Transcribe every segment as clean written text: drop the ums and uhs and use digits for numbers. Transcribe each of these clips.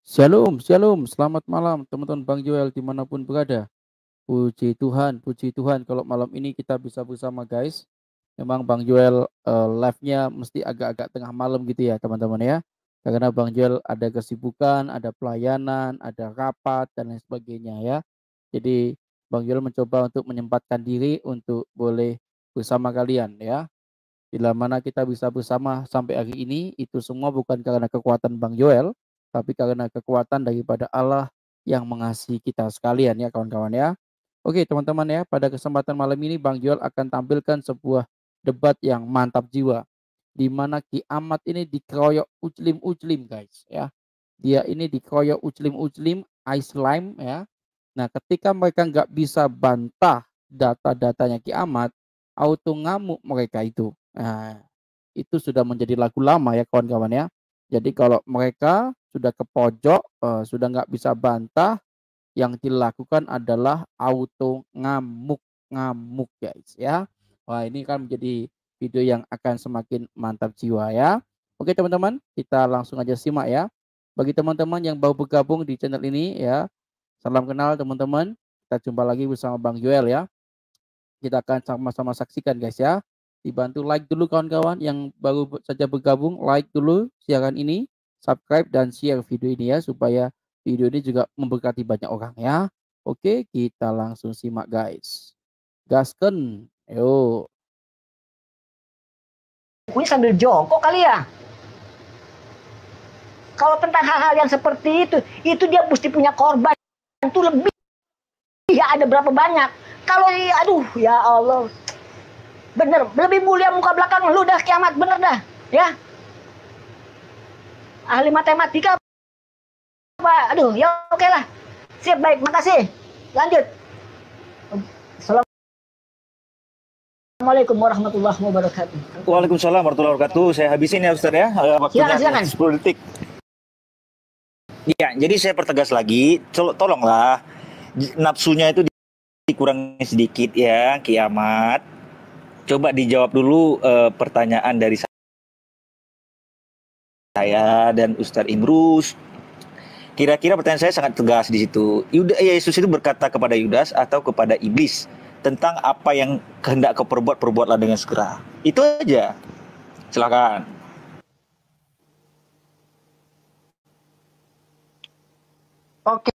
Shalom, shalom, selamat malam teman-teman Bang Joel dimanapun berada. Puji Tuhan kalau malam ini kita bisa bersama guys. Memang Bang Joel live-nya mesti agak-agak tengah malam gitu ya teman-teman ya. Karena Bang Joel ada kesibukan, ada pelayanan, ada rapat dan lain sebagainya ya. Jadi Bang Joel mencoba untuk menyempatkan diri untuk boleh bersama kalian ya. Bila mana kita bisa bersama sampai hari ini, itu semua bukan karena kekuatan Bang Joel, tapi karena kekuatan daripada Allah yang mengasihi kita sekalian ya kawan-kawan ya. Oke teman-teman ya, pada kesempatan malam ini Bang Joel akan tampilkan sebuah debat yang mantap jiwa. Di mana kiamat ini dikeroyok ujlim-ujlim guys ya. Dia ini dikeroyok ujlim-ujlim, Islam ya. Nah ketika mereka nggak bisa bantah data-datanya kiamat, auto ngamuk mereka itu. Nah, itu sudah menjadi lagu lama ya kawan-kawan ya. Jadi kalau mereka sudah ke pojok, sudah nggak bisa bantah, yang dilakukan adalah auto ngamuk-ngamuk guys ya. Wah ini kan menjadi video yang akan semakin mantap jiwa ya. Oke teman-teman, kita langsung aja simak ya. Bagi teman-teman yang baru bergabung di channel ini ya, salam kenal teman-teman. Kita jumpa lagi bersama Bang Joel ya. Kita akan sama-sama saksikan guys ya. Dibantu like dulu kawan-kawan yang baru saja bergabung, like dulu siaran ini, subscribe dan share video ini ya supaya video ini juga memberkati banyak orang ya. Oke, kita langsung simak guys. Gasken, yo. Kuis sambil jongkok kali ya. Kalau tentang hal-hal yang seperti itu dia mesti punya korban. Itu lebih ya ada berapa banyak. Kalau aduh ya Allah. Bener, lebih mulia muka belakang lu dah kiamat, bener dah. Ya. Ahli matematika apa? Aduh, ya oke lah. Sip, baik, makasih. Lanjut. Assalamualaikum warahmatullahi wabarakatuh. Waalaikumsalam warahmatullahi wabarakatuh. Saya habisin ya Ustaz ya. Waktunya Silakan. 10 detik. Ya, jadi saya pertegas lagi, tolonglah nafsunya itu dikurangi sedikit ya, kiamat. Coba dijawab dulu pertanyaan dari saya dan Ustaz Imrus. Kira-kira pertanyaan saya sangat tegas di situ. Yesus itu berkata kepada Yudas atau kepada iblis tentang apa yang hendak kau perbuatlah dengan segera. Itu aja. Silakan. Oke,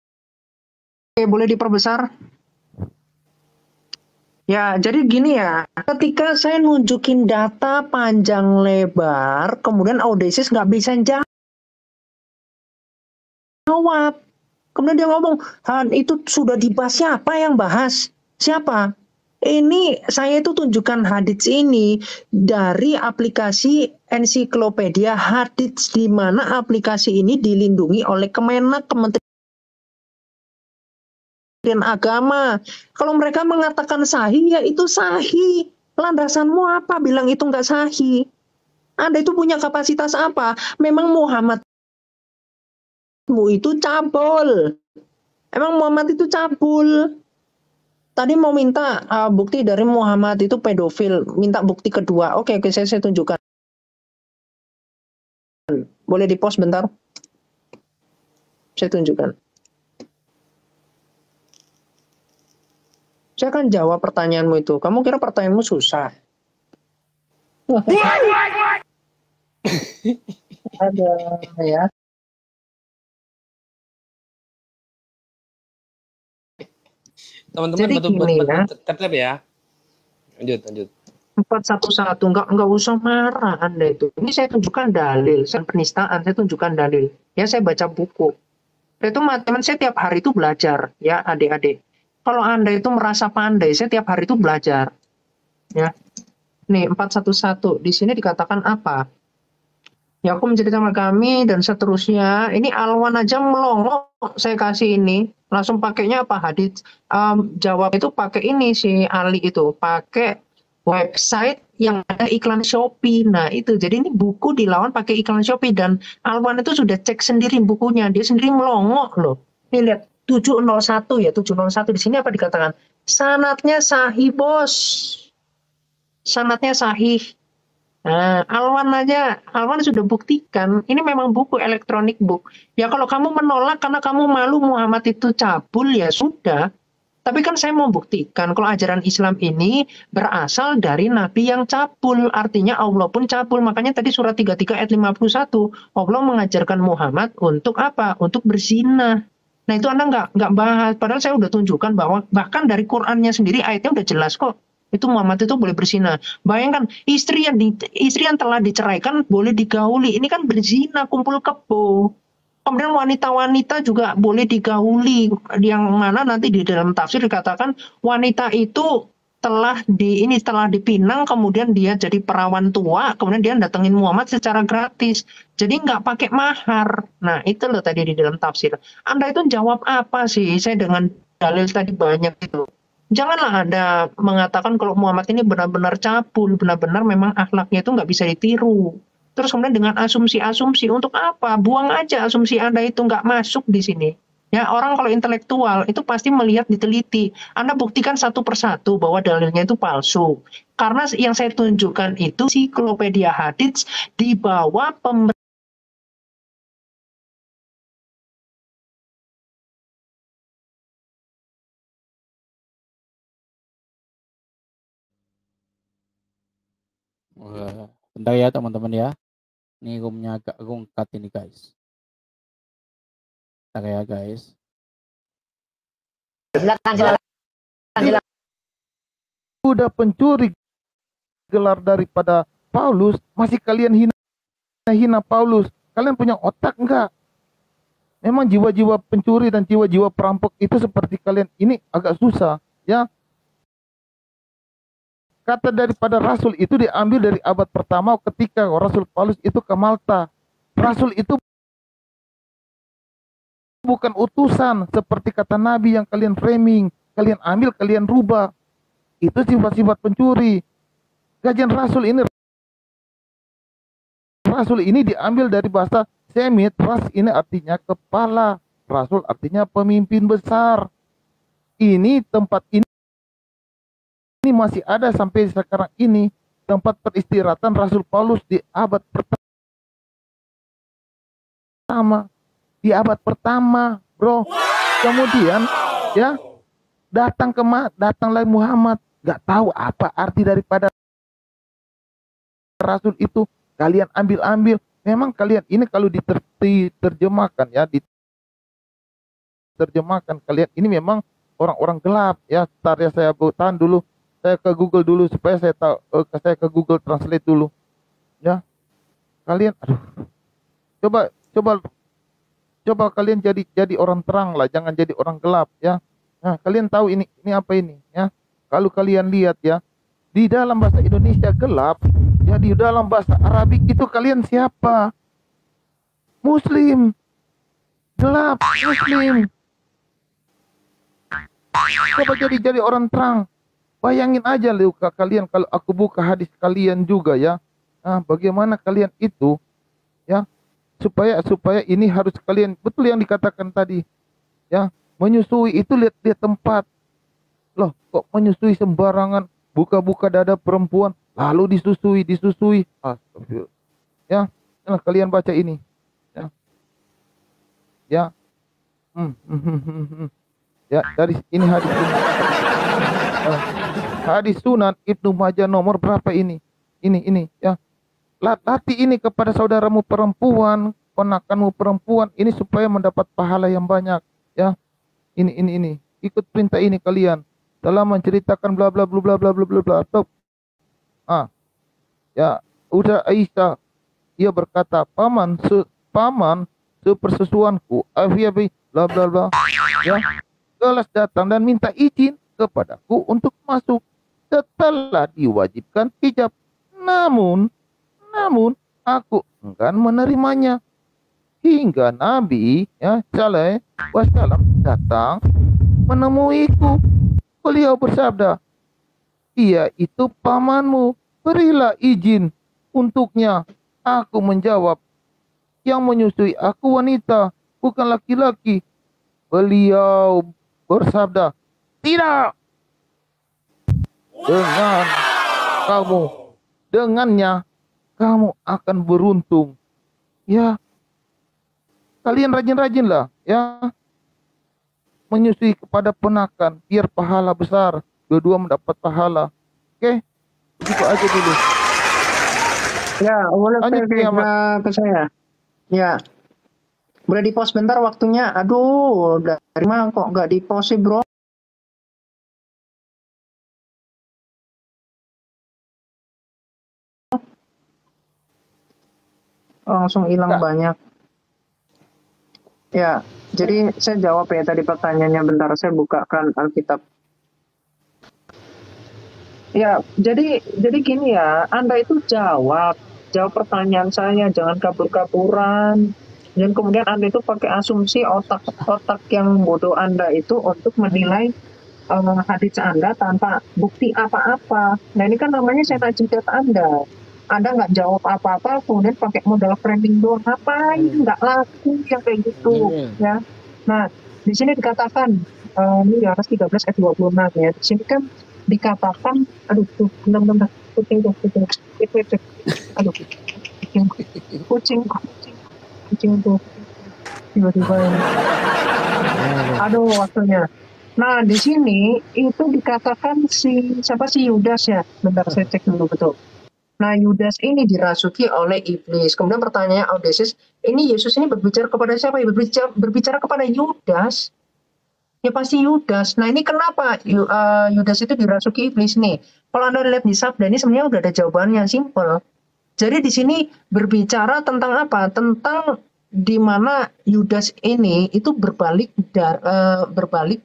boleh diperbesar? Ya, jadi gini ya, ketika saya nunjukin data panjang lebar, kemudian Audacious nggak bisa jawab. Kemudian dia ngomong, Han, itu sudah dibahas, siapa yang bahas? Siapa? Ini saya itu tunjukkan hadits ini dari aplikasi ensiklopedia hadits, di mana aplikasi ini dilindungi oleh Kemenak, Kementerian Agama. Kalau mereka mengatakan sahih, ya itu sahih. Landasanmu apa bilang itu nggak sahih? Anda itu punya kapasitas apa? Memang Muhammadmu itu cabul. Emang Muhammad itu cabul. Tadi mau minta bukti dari Muhammad itu pedofil. Minta bukti kedua. Oke, saya tunjukkan. Boleh di-post bentar? Saya tunjukkan. Saya akan jawab pertanyaanmu itu. Kamu kira pertanyaanmu susah? Ada ya. Teman-teman tetap ya. Lanjut. 411 enggak usah marah Anda itu. Ini saya tunjukkan dalil, saya penistaan, saya tunjukkan dalil. Ya saya baca buku. Itu teman saya tiap hari itu belajar ya adik-adik. Kalau Anda itu merasa pandai, saya tiap hari itu belajar. Ya. Nih 411 di sini dikatakan apa? Yakub menceritakan kami dan seterusnya. Ini Alwan aja melongo saya kasih ini. Langsung pakainya apa hadits? Jawab itu pakai ini si Ali itu, pakai website yang ada iklan Shopee. Nah itu, jadi ini buku dilawan pakai iklan Shopee dan Alwan itu sudah cek sendiri bukunya, dia sendiri melongo loh. Ini lihat 701 ya, 701 di sini apa dikatakan? Sanadnya sahih bos, sanadnya sahih. Nah, Alwan sudah buktikan, ini memang buku elektronik book. Ya kalau kamu menolak karena kamu malu Muhammad itu cabul, ya sudah. Tapi kan saya mau buktikan kalau ajaran Islam ini berasal dari Nabi yang cabul. Artinya Allah pun cabul. Makanya tadi surat 33 ayat 51, Allah mengajarkan Muhammad untuk apa? Untuk berzina. Nah itu Anda nggak bahas. Padahal saya udah tunjukkan bahwa bahkan dari Qurannya sendiri ayatnya udah jelas kok. Itu Muhammad itu boleh berzina. Bayangkan istri yang telah diceraikan boleh digauli. Ini kan berzina, kumpul kebo. Kemudian wanita-wanita juga boleh digauli, yang mana nanti di dalam tafsir dikatakan wanita itu telah dipinang, kemudian dia jadi perawan tua, kemudian dia datengin Muhammad secara gratis. Jadi nggak pakai mahar. Nah itu loh tadi di dalam tafsir. Anda itu jawab apa sih? Saya dengan dalil tadi banyak itu. Janganlah Anda mengatakan kalau Muhammad ini benar-benar cabul, benar-benar memang akhlaknya itu nggak bisa ditiru. Terus kemudian dengan asumsi-asumsi, untuk apa? Buang aja asumsi Anda itu, nggak masuk di sini. Ya, orang kalau intelektual itu pasti melihat, diteliti. Anda buktikan satu persatu bahwa dalilnya itu palsu. Karena yang saya tunjukkan itu ensiklopedia hadits di bawah pemerintah. Wah, bentar ya teman-teman ya. Ini roomnya agak rungkat ini guys. Bentar ya guys. Silakan. Udah pencuri gelar daripada Paulus, masih kalian hina Paulus. Kalian punya otak enggak? Memang jiwa-jiwa pencuri dan jiwa-jiwa perampok itu seperti kalian ini agak susah, ya. Kata daripada Rasul itu diambil dari abad pertama ketika Rasul Paulus itu ke Malta. Rasul itu bukan utusan seperti kata Nabi yang kalian framing, kalian ambil, kalian rubah. Itu sifat-sifat pencuri. Kajian Rasul ini diambil dari bahasa Semit. Ras ini artinya kepala, Rasul artinya pemimpin besar. Ini tempat ini masih ada sampai sekarang ini, tempat peristirahatan Rasul Paulus di abad pertama. Di abad pertama, bro. Kemudian ya datanglah Muhammad, nggak tahu apa arti daripada Rasul itu. Kalian ambil. Memang kalian ini kalau diterjemahkan ya, diterjemahkan kalian ini memang orang-orang gelap ya. Ntar ya saya tahan dulu. Saya ke Google dulu supaya saya tahu. Saya ke Google Translate dulu. Ya. Kalian aduh. Coba kalian jadi orang terang lah, jangan jadi orang gelap ya. Nah, kalian tahu ini apa ini ya? Kalau kalian lihat ya, di dalam bahasa Indonesia gelap, ya di dalam bahasa Arabik itu kalian siapa? Muslim. Gelap, Muslim. Coba jadi orang terang. Bayangin aja Luka kalian kalau aku buka hadis kalian juga ya. Nah, bagaimana kalian itu ya supaya ini harus kalian betul yang dikatakan tadi ya, menyusui itu lihat tempat. Loh, kok menyusui sembarangan, buka-buka dada perempuan lalu disusui. Astagfirullah. Ya, nah, kalian baca ini ya. Ya. Ya, dari ini hadis ini. Hadis Sunan Ibnu Majah nomor berapa ini? Ini ya. Latih ini kepada saudaramu perempuan, ponakanmu perempuan, ini supaya mendapat pahala yang banyak ya. Ini. Ikut perintah ini kalian dalam menceritakan bla bla bla bla bla bla bla bla. Atau ya, udah Aisyah ia berkata, paman sepersusuanku Afiabi bla bla bla ya. Gelas datang dan minta izin kepadaku untuk masuk setelah diwajibkan hijab. Namun aku enggan menerimanya hingga Nabi ya Saleh Wasallam datang menemuiku. Beliau bersabda, dia itu pamanmu, berilah izin untuknya. Aku menjawab, yang menyusui aku wanita, bukan laki-laki. Beliau bersabda, tidak. Dengannya kamu akan beruntung. Ya, kalian rajin-rajinlah ya menyusui kepada ponakan biar pahala besar, dua-dua mendapat pahala. Oke, begitu aja dulu. Ya, boleh Lanjut ke saya. Ya, boleh di pause bentar waktunya. Aduh, dari mana kok nggak di pause sih, bro? Langsung hilang banyak. Ya, jadi saya jawab ya tadi pertanyaannya. Bentar, saya bukakan Alkitab. Ya, jadi gini ya, Anda itu jawab pertanyaan saya, jangan kabur-kaburan. Dan kemudian Anda itu pakai asumsi otak yang bodoh Anda itu untuk menilai hadits Anda tanpa bukti apa-apa. Nah, ini kan namanya saya jidat Anda. Anda nggak jawab apa-apa, kemudian pakai modal framing doang. Ngapain? Nggak laku yang kayak gitu. Ya. Nah, di sini dikatakan, ini Yohanes 13 ayat 26 ya. Di sini kan dikatakan, aduh, tuh, benar-benar, kucing, aduh, kucing, tuh, tiba-tiba ini. Aduh, waktunya. Nah, di sini itu dikatakan siapa sih Yudas ya? Bentar, saya cek dulu betul. Nah, Yudas ini dirasuki oleh iblis. Kemudian pertanyaannya Odysseus, ini Yesus ini berbicara kepada siapa? Berbicara kepada Yudas. Ya pasti Yudas. Nah, ini kenapa Yudas itu dirasuki iblis nih? Kalau Anda lihat di Sabda ini sebenarnya udah ada jawabannya, simple. Jadi di sini berbicara tentang apa? Tentang di mana Yudas ini itu berbalik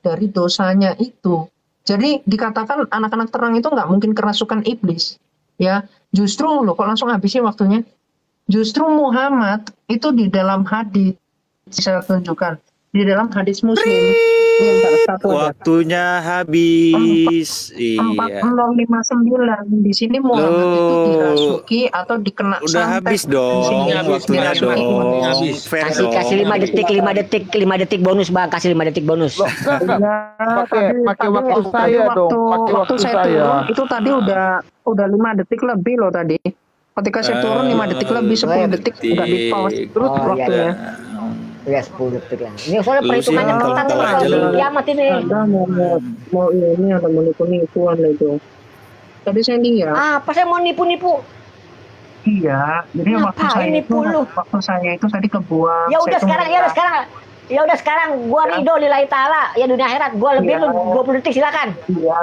dari dosanya itu. Jadi dikatakan anak-anak terang itu nggak mungkin kerasukan iblis. Ya, justru loh kok langsung habisnya waktunya. Justru Muhammad itu di dalam hadis saya tunjukkan di dalam hadis Muslim. Waktunya habis. 4059 di sini Muhammad itu dirasuki atau dikena udah santet. habis dong. Waktunya dong. Kasih 5 detik bonus Bang, kasih 5 detik bonus. Pakai waktu saya dong, pakai waktu saya. Turun, itu tadi udah 5 detik lebih loh tadi. Ketika saya turun 5 detik lebih, 10 detik nggak di pause terus waktunya. Ya 10 detik lah. Ini soalnya perhitungannya ketat nih kalau kiamat ini. Ada mau ini ada menipu-nipuan itu. Tadi saya lihat. Apa saya mau nipu-nipu? Iya, jadi waktu saya itu tadi kebuang. Ya udah sekarang gua ridho lillahi taala ya dunia akhirat gua lebih lu 20 detik silakan. Iya.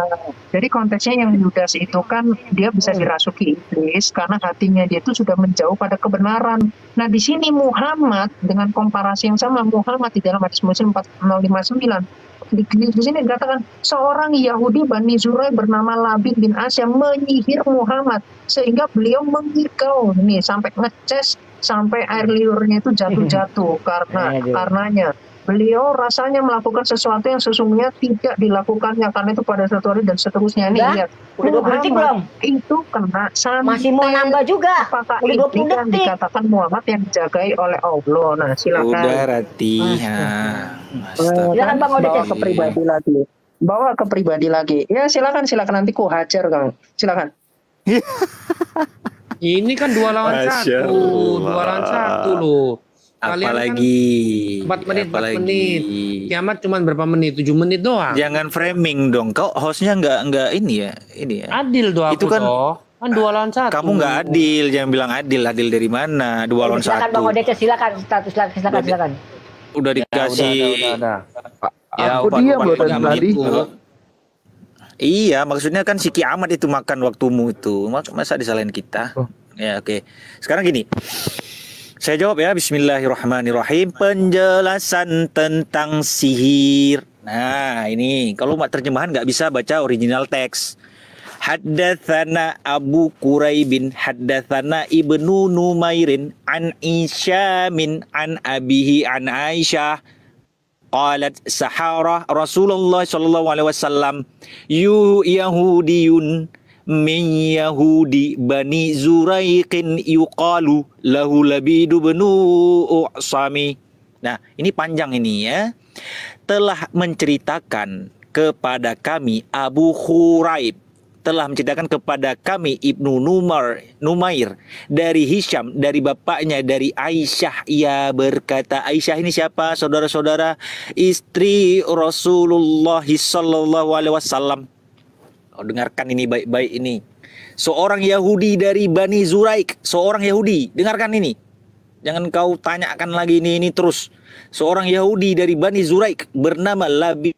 Jadi konteksnya yang Yudas itu kan dia bisa dirasuki iblis karena hatinya dia itu sudah menjauh pada kebenaran. Nah, di sini Muhammad dengan komparasi yang sama Muhammad di dalam hadis Muslim 4059 di sini dikatakan seorang Yahudi Bani Zurai bernama Labid bin Asyam menyihir Muhammad sehingga beliau mengigau nih sampai ngeces sampai air liurnya itu jatuh-jatuh karenanya beliau rasanya melakukan sesuatu yang sesungguhnya tidak dilakukannya karena itu pada suatu hari dan seterusnya nih lihat udah 20 detik belum? Itu kena santet. Masih mau nambah juga. Apakah udah 20 detik dikatakan Muhammad yang dijagai oleh Allah? Nah, silakan. Udah Rati. Silakan Bang bawa ke pribadi lagi. Bawa ke pribadi lagi. Ya silakan nanti ku hajar Kang. Silakan. Ini kan 2 lawan 1. 2 lawan 1 loh. Kalian apalagi kan 4 menit. Kiamat cuma berapa menit? 7 menit doang. Jangan framing dong. Kau hostnya nggak ini ya. Adil doang. Itu kan 2 lawan 1. Kamu nggak adil. Jangan bilang adil. Adil dari mana? 2 lawan 1. Silakan Bang Odece, silakan. Udah dikasih. Ya, aku diam loh dari tadi. Iya, maksudnya kan si kiamat itu makan waktumu itu. Masa disalahin kita? Ya, oke. Sekarang gini. Saya jawab ya, bismillahirrahmanirrahim. Penjelasan tentang sihir. Nah, ini kalau terjemahan nggak bisa baca original teks. Haddatsana Abu Quraibin, haddatsana Ibnu Numairin, an Isyamin, an abihi, an Aisyah. Qalat sahara Rasulullah sallallahu alaihi wasallam Yahudiyun min Yahudi Bani Zuraiqin yuqalu lahu Labidu benu U'sami. Nah, ini panjang ini ya. Telah menceritakan kepada kami Abu Khuraib. telah menceritakan kepada kami Ibnu Numair dari Hisham, dari bapaknya, dari Aisyah. Ia berkata, Aisyah ini siapa? Saudara-saudara, istri Rasulullah sallallahu alaihi wasallam. Oh, dengarkan ini baik-baik ini. Seorang Yahudi dari Bani Zuraik, seorang Yahudi. Dengarkan ini. Jangan kau tanyakan lagi ini terus. Seorang Yahudi dari Bani Zuraik bernama Labid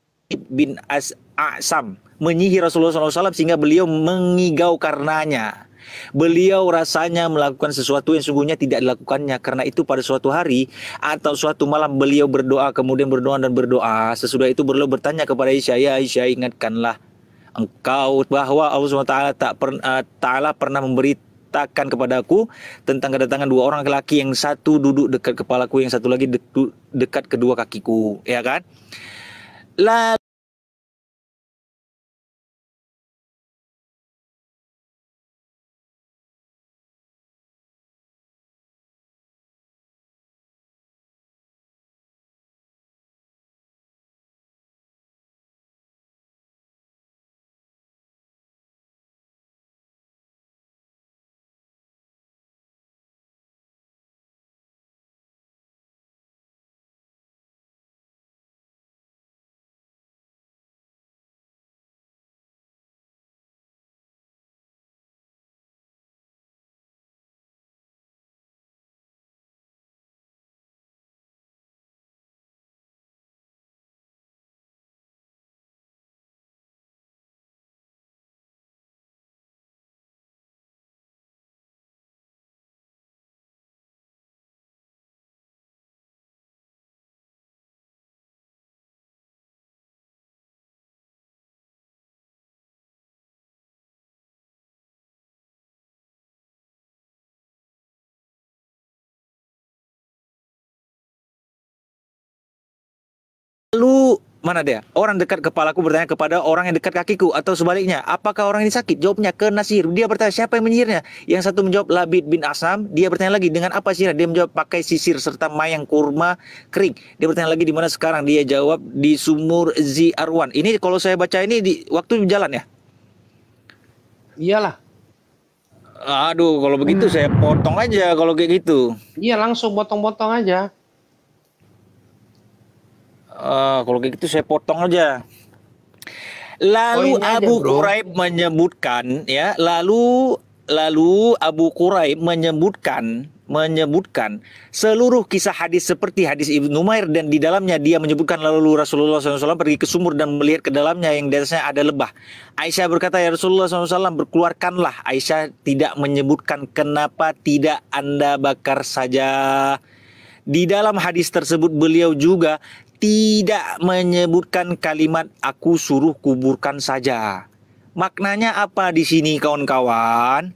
bin As'am menyihir Rasulullah SAW sehingga beliau mengigau karenanya. Beliau rasanya melakukan sesuatu yang sungguhnya tidak dilakukannya. Karena itu pada suatu hari atau suatu malam beliau berdoa, kemudian berdoa dan berdoa. Sesudah itu beliau bertanya kepada Aisyah, ya Aisyah, ingatkanlah engkau bahwa Allah SWT Ta'ala pernah memberitakan kepadaku tentang kedatangan dua orang laki-laki, yang satu duduk dekat kepalaku, yang satu lagi dekat kedua kakiku, ya kan? Lalu mana dia? Orang dekat kepalaku bertanya kepada orang yang dekat kakiku, atau sebaliknya, apakah orang ini sakit? Jawabnya, kena sihir. Dia bertanya, siapa yang menyihirnya? Yang satu menjawab, Labid bin Asam. Dia bertanya lagi, dengan apa sihirnya? Dia menjawab, pakai sisir serta mayang kurma kering. Dia bertanya lagi, di mana sekarang? Dia jawab, di sumur Zi Arwan. Ini kalau saya baca ini di waktu jalan ya? Iyalah. Aduh, kalau begitu saya potong aja kalau kayak gitu. Iya, langsung potong-potong aja. Kalau kayak gitu saya potong aja. Lalu Abu Quraib menyebutkan, ya, lalu Abu Quraib menyebutkan seluruh kisah hadis seperti hadis Ibnu Numair, dan di dalamnya dia menyebutkan lalu Rasulullah SAW pergi ke sumur dan melihat ke dalamnya yang di atasnya ada lebah. Aisyah berkata, ya Rasulullah SAW, berkeluarkanlah. Aisyah tidak menyebutkan, kenapa tidak Anda bakar saja. Di dalam hadis tersebut beliau juga tidak menyebutkan kalimat aku suruh kuburkan saja. Maknanya apa di sini kawan-kawan?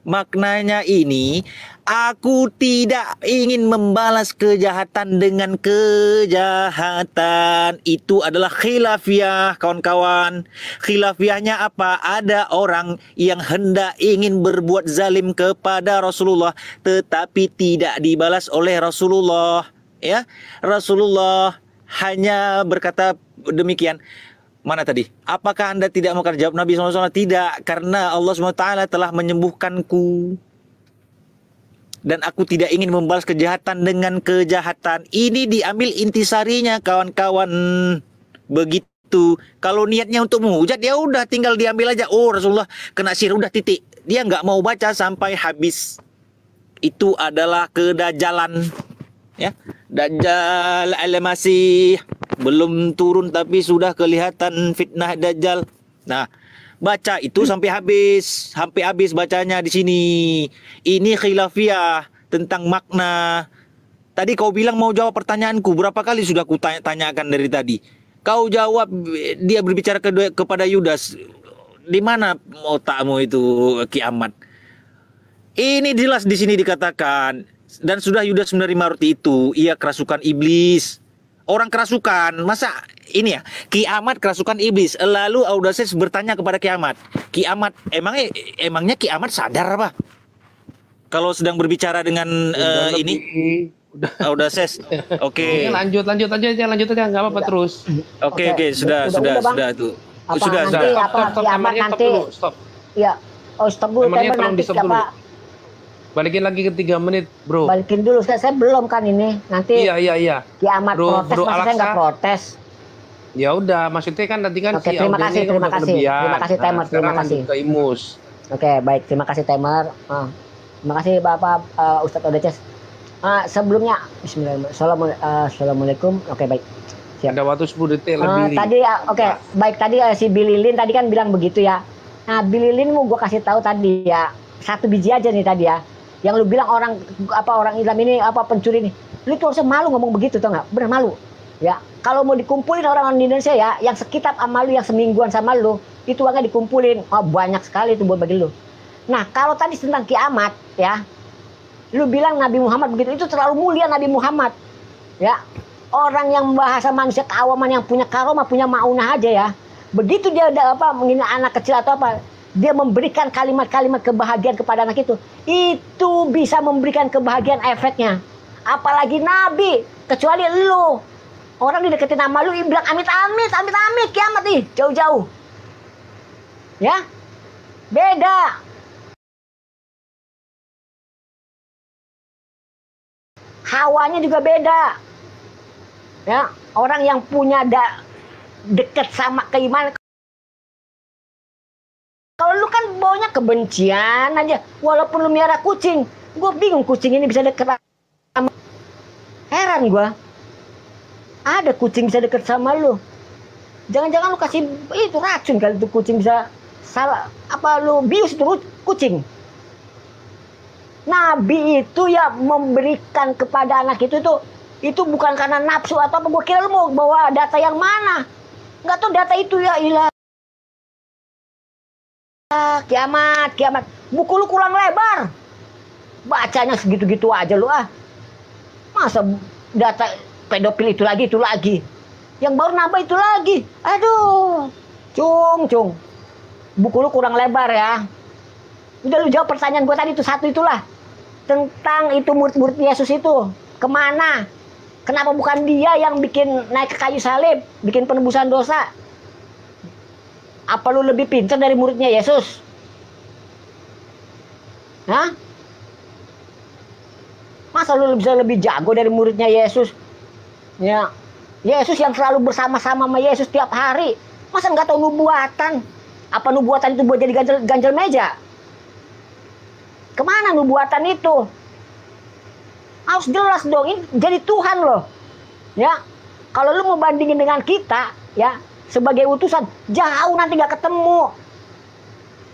Maknanya ini, aku tidak ingin membalas kejahatan dengan kejahatan. Itu adalah khilafiyah kawan-kawan. Khilafiyahnya apa? Ada orang yang hendak ingin berbuat zalim kepada Rasulullah tetapi tidak dibalas oleh Rasulullah. Ya, Rasulullah hanya berkata demikian. Mana tadi? Apakah Anda tidak mau jawab Nabi SAW? Tidak, karena Allah SWT telah menyembuhkanku. Dan aku tidak ingin membalas kejahatan dengan kejahatan. Ini diambil intisarinya kawan-kawan. Begitu. Kalau niatnya untuk menghujat, ya udah tinggal diambil aja. Oh, Rasulullah kena sihir, udah titik. Dia nggak mau baca sampai habis. Itu adalah kedajalan. Ya, Dajjal al-Masih belum turun tapi sudah kelihatan fitnah Dajjal. Nah, baca itu sampai habis bacanya di sini. Ini khilafiyah tentang makna. Tadi kau bilang mau jawab pertanyaanku, berapa kali sudah ku tanyakan dari tadi. Kau jawab, dia berbicara kepada Yudas. Di mana otakmu itu kiamat? Ini jelas di sini dikatakan. Dan sudah Yudas menerima roti itu, ia kerasukan iblis. Orang kerasukan, masa ini ya, kiamat kerasukan iblis. Lalu Audaces bertanya kepada kiamat, kiamat, emangnya kiamat sadar apa? Kalau sedang berbicara dengan ini, Audaces, oke. Lanjut aja, nggak apa-apa terus. Oke, sudah tuh. Apa Sudah, nanti sudah. apa Stop, kiamat timernya stop nanti? dulu, stop. Ya. Oh, stop dulu Timernya timer tolong nanti di stop dulu. apa? Balikin lagi ke 3 menit, bro. Balikin dulu. Saya belum kan ini. Nanti Iya. kiamat Bro, protes, Bro masa saya Alaksa. nggak protes. Ya udah, maksudnya kan tadi kan Oke, si terima audiensnya kasih, kan terima udah kasih. kelebihan. Terima kasih, Nah, timer, sekarang terima kasih. lanjut ke Imus. Oke, baik. Terima kasih timer. Terima kasih Bapak Ustadz Odeces. Sebelumnya, Bismillahirrahmanirrahim. Assalamualaikum. Oke, baik. Siap. Ada waktu 10 detik lebih. Tadi, oke, baik. Tadi si Bililin tadi kan bilang begitu ya. Nah, Bililin mau gue kasih tahu tadi ya. 1 biji aja nih tadi ya. Yang lu bilang orang Islam ini pencuri nih. Lu tuh harusnya malu ngomong begitu, tau nggak? Bener malu. Ya, kalau mau dikumpulin orang di Indonesia ya, yang sekitar sama lu, yang semingguan sama lu, itu uangnya dikumpulin. Banyak sekali itu buat bagi lu. Nah, kalau tadi tentang kiamat ya, lu bilang Nabi Muhammad begitu, itu terlalu mulia Nabi Muhammad. Ya, orang yang bahasa manusia keawaman yang punya karomah, punya maunah aja ya. Begitu dia ada menghina anak kecil atau apa, dia memberikan kalimat-kalimat kebahagiaan kepada anak itu bisa memberikan kebahagiaan efeknya. Apalagi Nabi, kecuali lu. Orang dideketin sama lu, bilang amit, kiamat nih, jauh-jauh. Ya, beda. Hawanya juga beda. Ya, orang yang punya deket sama keimanan. Kalau lu kan baunya kebencian aja. Walaupun lu miara kucing, gue bingung kucing ini bisa deket sama. Heran gue. Ada kucing bisa deket sama lu. Jangan-jangan lu kasih itu racun kali itu kucing bisa salah lu bius itu kucing. Nabi itu ya memberikan kepada anak itu bukan karena nafsu atau apa. Gue kira lu mau bawa data yang mana? Nggak tahu data itu ya ilah. Kiamat. Buku lu kurang lebar. Bacanya segitu-gitu aja lu ah. Masa data pedofil itu lagi. Yang baru nambah itu lagi. Aduh. Cung. Buku lu kurang lebar ya. Udah lu jawab pertanyaan gue tadi itu satu itulah. Tentang itu murid-murid Yesus itu. Kemana? Kenapa bukan dia yang bikin naik ke kayu salib? Bikin penebusan dosa? Apa lu lebih pintar dari muridnya Yesus? Hah? Masa lu bisa lebih jago dari muridnya Yesus? Ya, Yesus yang selalu bersama-sama sama Yesus tiap hari. Masa nggak tahu nubuatan? Apa nubuatan itu buat jadi ganjel meja? Kemana nubuatan itu? Harus jelas dong, ini jadi Tuhan loh. Ya, kalau lu mau bandingin dengan kita, ya sebagai utusan, jauh nanti nggak ketemu.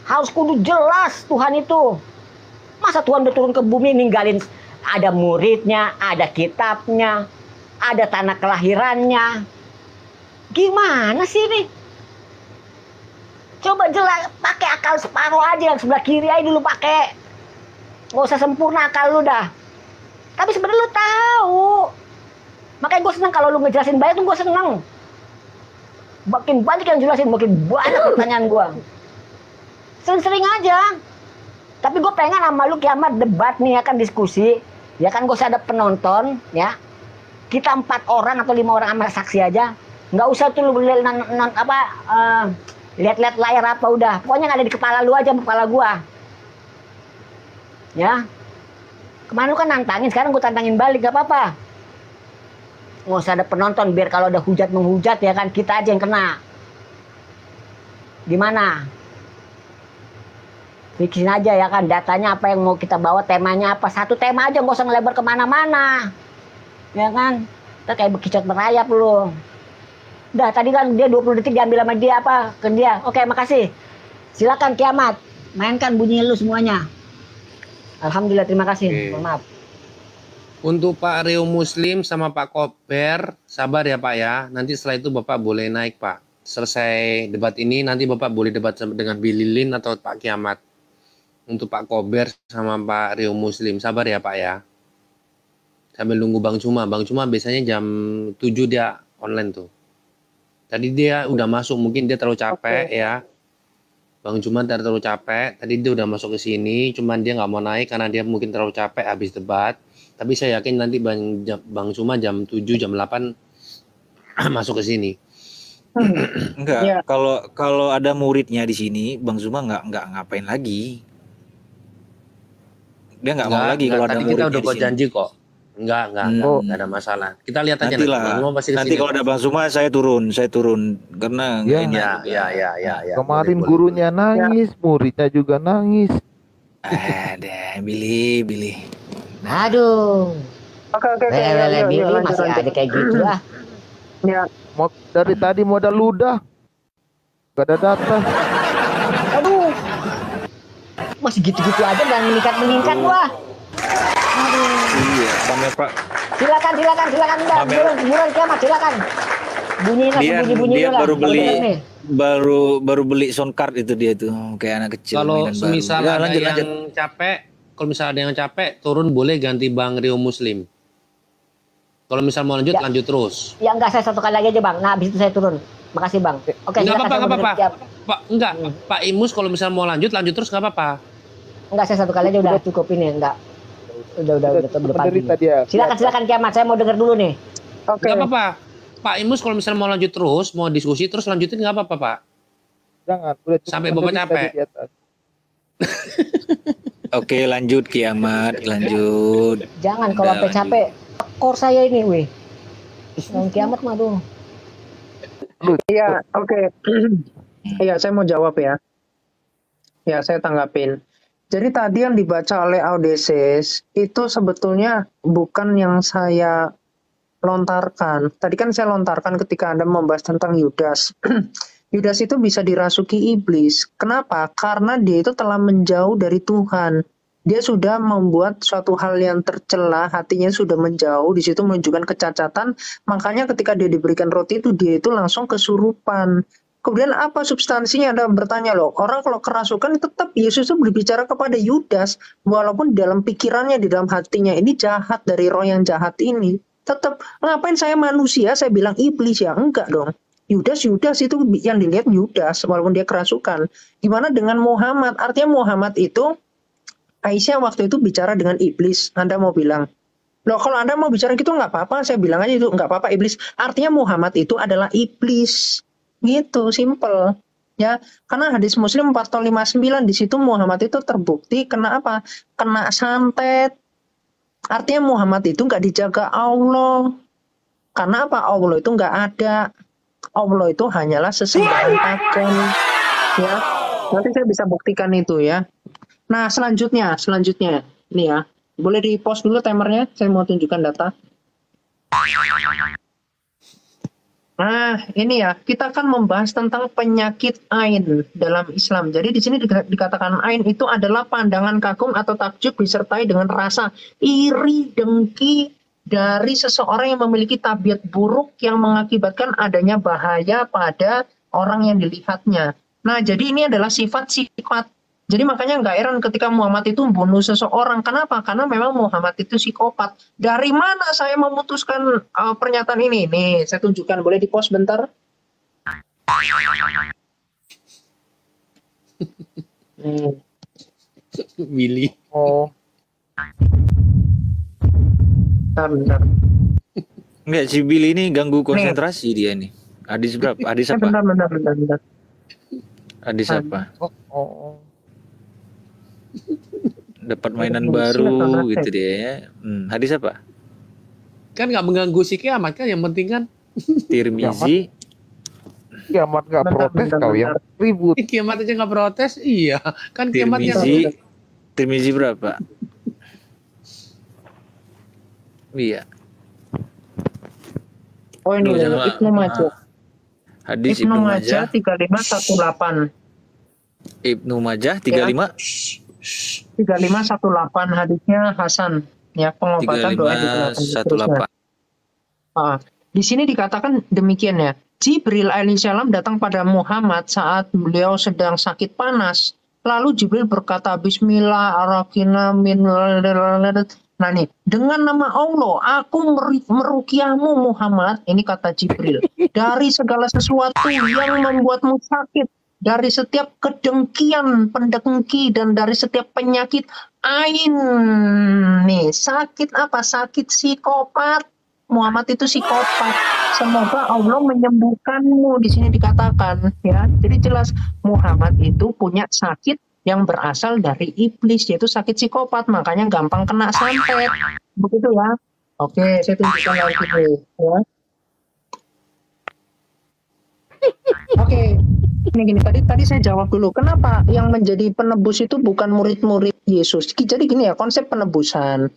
Harus kudu jelas Tuhan itu. Masa Tuhan udah turun ke bumi ninggalin ada muridnya, ada kitabnya, ada tanah kelahirannya. Gimana sih ini? Coba jelas, pakai akal separuh aja, yang sebelah kiri aja dulu pakai. Nggak usah sempurna akal lu dah. Tapi sebenarnya lu tahu. Makanya gue seneng kalau lu ngejelasin banyak tuh gue seneng. Makin banyak yang jelasin, makin banyak pertanyaan gue. Sering-sering aja. Tapi gue pengen sama lu kiamat debat nih ya kan, diskusi. Ya kan gue usah ada penonton ya. Kita 4 orang atau 5 orang sama saksi aja. Nggak usah tuh lu lihat-lihat layar apa udah. Pokoknya nggak ada di kepala lu aja, kepala gue. Ya. Kemarin lu kan nantangin, sekarang gue tantangin balik, gak apa-apa. Nggak usah ada penonton, biar kalau ada hujat menghujat ya kan, kita aja yang kena. Gimana? Bikin aja ya kan, datanya apa yang mau kita bawa, temanya apa. Satu tema aja, nggak usah ngelebar kemana-mana. Ya kan? Kita kayak bekicot merayap lu. Udah, tadi kan dia 20 detik diambil sama dia apa, ke dia. Oke, makasih. Silakan kiamat. Mainkan bunyi lu semuanya. Alhamdulillah, terima kasih. Mohon maaf. Untuk Pak Rio Muslim sama Pak Kober, sabar ya Pak ya. Nanti setelah itu Bapak boleh naik Pak. Selesai debat ini, nanti Bapak boleh debat dengan Bililin atau Pak Kiamat. Untuk Pak Kober sama Pak Rio Muslim, sabar ya Pak ya. Sambil nunggu Bang Cuma. Bang Cuma biasanya jam 7 dia online tuh. Tadi dia udah masuk, mungkin dia terlalu capek ya. Bang Cuma terlalu capek, tadi dia udah masuk ke sini, cuman dia nggak mau naik karena dia mungkin terlalu capek habis debat. Tapi saya yakin nanti Bang Cuma jam 7, jam 8 masuk ke sini. Enggak, Ya. kalau ada muridnya di sini, Bang Zuma nggak ngapain lagi. Dia nggak mau lagi kalau ada tadi kita muridnya udah di buat sini. janji kok. Enggak Oh. ada masalah. Kita lihat aja Nanti nanti. lah, Bang Zuma pasti nanti kesini. kalau ada Bang Zuma saya turun karena nggak Ya. enak. Ya. Kemarin Boleh. gurunya nangis, muridnya juga nangis. Ada Billy. Aduh. Oke, Lele yuk, Billy lanjut, masih lanjut. ada kayak gitu ah. Ya, Dari tadi modal ludah, gak ada data. Aduh. Masih gitu-gitu aja dan meningkat wah. Iya, sampai Pak. Silakan udah buruan kiamat silakan. Bunyiin langsung bunyi Dia lah. baru Kalau beli denger nih. baru beli sound card itu dia tuh kayak anak kecil. Kalau mainan baru. semisal Ya, ada lanjut. yang capek, kalau misalnya ada yang capek, turun boleh ganti Bang Rio Muslim. Kalau misal mau lanjut, Ya. lanjut terus. Ya enggak, saya satu kali lagi aja bang. Nah habis itu saya turun. Makasih bang. Oke, Nggak silakan, apa-apa, saya nggak mau apa-apa. denger tiap- Pak, enggak. Pak Imus kalau misal mau lanjut terus nggak apa-apa. Enggak, saya satu kali aja udah cukup ini enggak. Udah pagi. Menderita dia. Silakan kiamat, saya mau denger dulu nih. oke. Nggak apa-apa. Pak Imus kalau misal mau lanjut terus, mau diskusi terus lanjutin nggak apa-apa, Pak. Jangan, udah cukup Sampai Bapak menderita capek. dia di atas. Oke, lanjut kiamat, lanjut. Jangan kalau sampai Udah, capek. Kor saya ini, weh. Yang kiamat mah aduh. Iya, oke. Iya, saya mau jawab ya. Ya, saya tanggapin. Jadi tadi yang dibaca oleh Audesis itu sebetulnya bukan yang saya lontarkan. Tadi kan saya lontarkan ketika Anda membahas tentang Yudas. Yudas itu bisa dirasuki iblis. Kenapa? Karena dia itu telah menjauh dari Tuhan. Dia sudah membuat suatu hal yang tercela, hatinya sudah menjauh, di situ menunjukkan kecacatan. Makanya ketika dia diberikan roti itu, dia itu langsung kesurupan. Kemudian apa substansinya? Anda bertanya loh, orang kalau kerasukan tetap Yesus itu berbicara kepada Yudas, walaupun dalam pikirannya, di dalam hatinya ini jahat dari roh yang jahat ini. Tetap, ngapain saya manusia, saya bilang iblis ya? Enggak dong. Yudas itu yang dilihat Yudas, walaupun dia kerasukan. Gimana dengan Muhammad? Artinya Muhammad itu, Aisyah waktu itu bicara dengan iblis. Anda mau bilang, loh kalau Anda mau bicara gitu nggak apa-apa, saya bilang aja itu nggak apa-apa iblis. Artinya Muhammad itu adalah iblis. Gitu, simple. Ya, karena hadis Muslim 459 di situ Muhammad itu terbukti kena apa? Kena santet. Artinya Muhammad itu nggak dijaga Allah. Karena apa? Allah itu nggak ada. Allah itu hanyalah sesembahan pakem. Ya, nanti saya bisa buktikan itu ya. Nah, selanjutnya, nih ya, boleh di pause dulu timernya, saya mau tunjukkan data. Nah, ini ya, kita akan membahas tentang penyakit ain dalam Islam. Jadi di sini dikatakan ain itu adalah pandangan kagum atau takjub disertai dengan rasa iri, dengki dari seseorang yang memiliki tabiat buruk yang mengakibatkan adanya bahaya pada orang yang dilihatnya. Nah, jadi ini adalah sifat-sifat. Jadi makanya nggak heran ketika Muhammad itu membunuh seseorang. Kenapa? Karena memang Muhammad itu psikopat. Dari mana saya memutuskan pernyataan ini? Nih, saya tunjukkan. Boleh di-pause bentar? Billy. Oh, Bentar. Enggak, si Billy ini ganggu konsentrasi dia nih. Hadis berapa? Hadis apa? Bentar. Hadis apa? oh. Dapat mainan baru gitu dia ya. Hadis apa? Kan nggak mengganggu si kiamat kan, yang penting kan Tirmizi. Kiamat nggak Bentar, protes bentar, kau yang ribut. kiamat aja nggak protes. Iya, kan kiamatnya Tirmizi berapa? Iya. Oh ini Duh, jangan- Ibnu Majah. Hadis Ibnu Ibnu Majah Majah. 3518. Ibnu Majah 35 3518 hadisnya Hasan. Ya, pengobatan doa digunakan. 3518. Di sini dikatakan demikian ya. Jibril alaihissalam datang pada Muhammad saat beliau sedang sakit panas. Lalu Jibril berkata, Bismillahirrahmanirrahim. Nah nih, dengan nama Allah, aku meruqyahmu Muhammad. Ini kata Jibril. Dari segala sesuatu yang membuatmu sakit. Dari setiap kedengkian, pendengki, dan dari setiap penyakit ain. Nih, sakit apa? Sakit psikopat. Muhammad itu psikopat. Semoga Allah menyembuhkanmu, di sini dikatakan ya. Jadi jelas Muhammad itu punya sakit yang berasal dari iblis, yaitu sakit psikopat, makanya gampang kena santet. Begitu ya. Oke, saya tunjukkan lagi nih, ya. Oke, ini gini, tadi saya jawab dulu. Kenapa yang menjadi penebus itu bukan murid-murid Yesus? Jadi gini ya, konsep penebusan.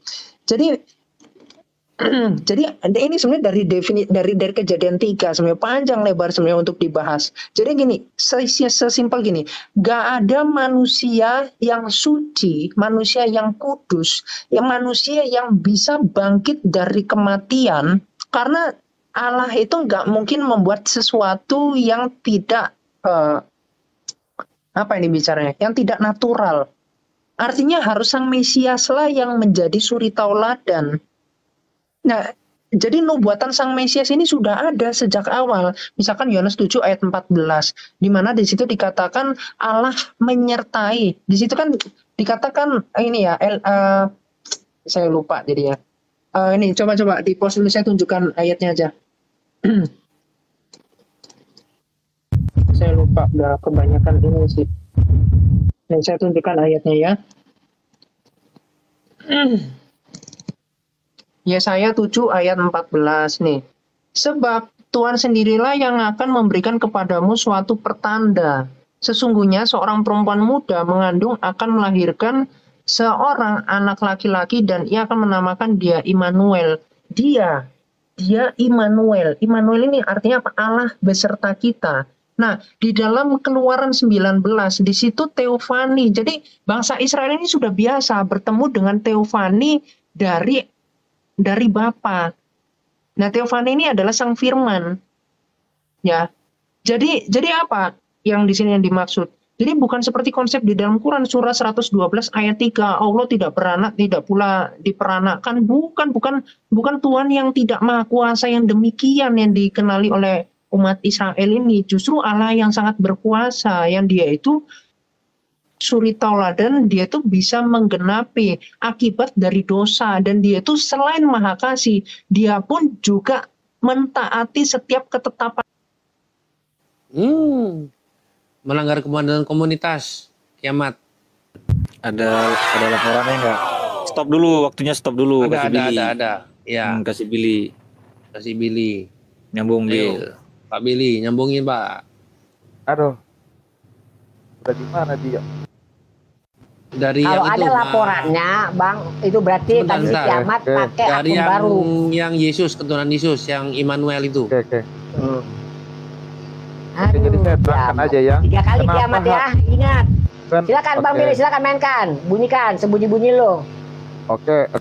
Jadi ini sebenarnya dari Kejadian 3 sebenarnya panjang lebar sebenarnya untuk dibahas. Jadi gini, sesimpel gini, gak ada manusia yang suci, manusia yang kudus, yang manusia yang bisa bangkit dari kematian, karena Allah itu gak mungkin membuat sesuatu yang tidak apa ini bicaranya, yang tidak natural. Artinya harus Sang Mesias lah yang menjadi suri tauladan. Nah, jadi nubuatan Sang Mesias ini sudah ada sejak awal. Misalkan Yohanes 7 ayat 14, di mana di situ dikatakan Allah menyertai. Di situ kan dikatakan ini ya, saya lupa jadi ya. Ini coba di post dulu, saya tunjukkan ayatnya aja. Saya lupa, udah kebanyakan ini sih. Dan saya tunjukkan ayatnya ya. Yesaya 7 ayat 14 nih. Sebab Tuhan sendirilah yang akan memberikan kepadamu suatu pertanda. Sesungguhnya seorang perempuan muda mengandung akan melahirkan seorang anak laki-laki dan ia akan menamakan dia Immanuel. Dia Immanuel. Immanuel ini artinya apa? Allah beserta kita. Nah, di dalam Keluaran 19, di situ teofani. Jadi bangsa Israel ini sudah biasa bertemu dengan teofani dari Bapa. Nah, teofani ini adalah Sang Firman. Ya. Jadi apa yang di sini yang dimaksud? Jadi bukan seperti konsep di dalam Quran surah 112 ayat 3, Allah tidak beranak, tidak pula diperanakkan. Bukan Tuhan yang tidak maha kuasa yang demikian yang dikenali oleh umat Israel ini. Justru Allah yang sangat berkuasa, yang dia itu suri tauladan, dia tuh bisa menggenapi akibat dari dosa, dan dia tuh selain maha kasih, dia pun juga mentaati setiap ketetapan. Melanggar kemanduan komunitas kiamat. Ada laporannya nggak? Stop dulu, waktunya stop dulu. Ada. Ya. Kasih Billy. Nyambung Bill. Pak Billy, nyambungin Pak. Aduh. Udah di mana dia? Dari Kalau yang ada itu, laporannya, Bang, itu berarti tadi Bentar. kiamat pakai dari akun baru. yang Yesus, keturunan Yesus, yang Immanuel itu. Oke. Aduh, Jadi saya terangkan kiamat. aja ya. 3 kali Kenapa kiamat ya, ingat. Silakan Bang Oke. Billy, silakan mainkan, bunyikan, sembunyi-bunyi lo. Oke.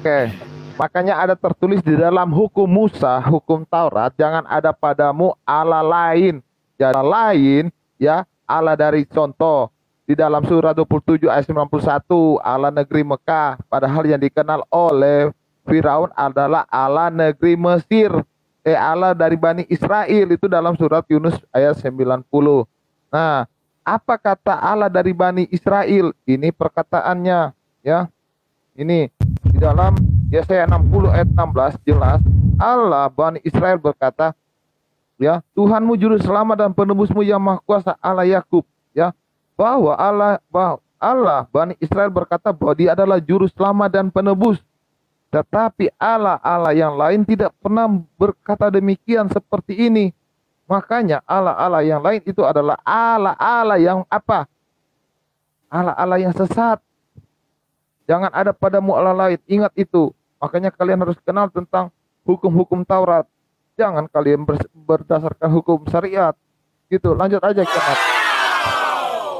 Makanya ada tertulis di dalam hukum Musa, hukum Taurat, jangan ada padamu Allah lain. Jangan lain ya, Allah dari contoh. Di dalam surah 27 ayat 91, Allah negeri Mekah, padahal yang dikenal oleh Firaun adalah Allah negeri Mesir. Allah dari Bani Israel, itu dalam surat Yunus ayat 90. Nah, apa kata Allah dari Bani Israel? Ini perkataannya ya. Ini di dalam Yesaya 60 ayat 16 jelas Allah Bani Israel berkata, ya, Tuhanmu juru selamat dan penebusmu yang maha kuasa, Allah Yakub, ya, bahwa Allah Bani Israel berkata bahwa dia adalah juru selamat dan penebus. Tetapi Allah yang lain tidak pernah berkata demikian seperti ini. Makanya Allah yang lain itu adalah Allah yang apa? Allah yang sesat. Jangan ada padamu Allah lain. Ingat itu. Makanya kalian harus kenal tentang hukum-hukum Taurat. Jangan kalian berdasarkan hukum syariat. Gitu. Lanjut aja, Kemat.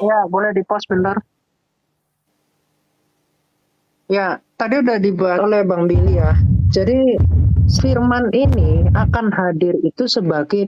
Ya, boleh di-pause bentar. Ya, tadi udah dibahas oleh Bang Billy ya. Jadi firman ini akan hadir itu sebagai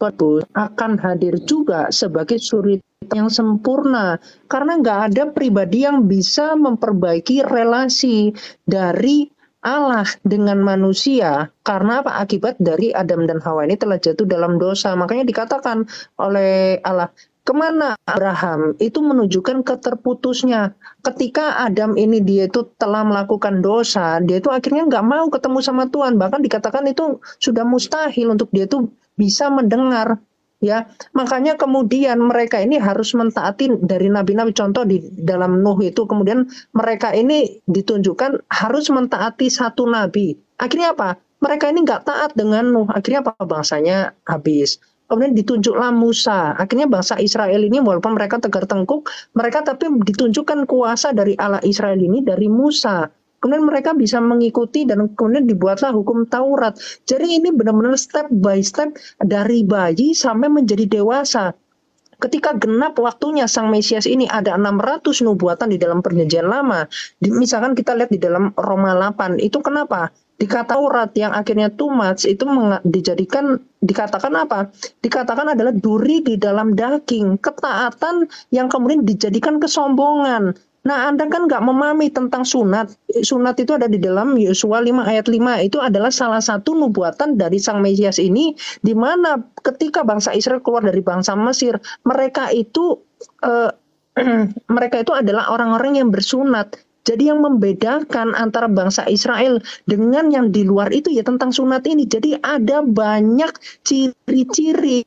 penebus, akan hadir juga sebagai suri yang sempurna. Karena nggak ada pribadi yang bisa memperbaiki relasi dari Allah dengan manusia. Karena apa? Akibat dari Adam dan Hawa ini telah jatuh dalam dosa. Makanya dikatakan oleh Allah, Kemana Abraham? Itu menunjukkan keterputusnya. Ketika Adam ini dia itu telah melakukan dosa, dia itu akhirnya nggak mau ketemu sama Tuhan. Bahkan dikatakan itu sudah mustahil untuk dia itu bisa mendengar. Ya, makanya kemudian mereka ini harus mentaati dari nabi-nabi. Contoh di dalam Nuh itu, kemudian mereka ini ditunjukkan harus mentaati satu nabi. Akhirnya apa? Mereka ini nggak taat dengan Nuh. Akhirnya apa? Bangsanya habis. Kemudian ditunjuklah Musa. Akhirnya bangsa Israel ini walaupun mereka tegar tengkuk, mereka tapi ditunjukkan kuasa dari Allah Israel ini dari Musa. Kemudian mereka bisa mengikuti dan kemudian dibuatlah hukum Taurat. Jadi ini benar-benar step by step dari bayi sampai menjadi dewasa. Ketika genap waktunya Sang Mesias ini ada 600 nubuatan di dalam perjanjian lama. Misalkan kita lihat di dalam Roma 8, itu kenapa? Dikata Taurat yang akhirnya too much itu dikatakan apa? Dikatakan adalah duri di dalam daging, ketaatan yang kemudian dijadikan kesombongan. Nah, Anda kan nggak memahami tentang sunat. Sunat itu ada di dalam Yosua 5 ayat 5. Itu adalah salah satu nubuatan dari Sang Mesias ini, di mana ketika bangsa Israel keluar dari bangsa Mesir, mereka itu mereka itu adalah orang-orang yang bersunat. Jadi yang membedakan antara bangsa Israel dengan yang di luar itu ya tentang sunat ini. Jadi ada banyak ciri-ciri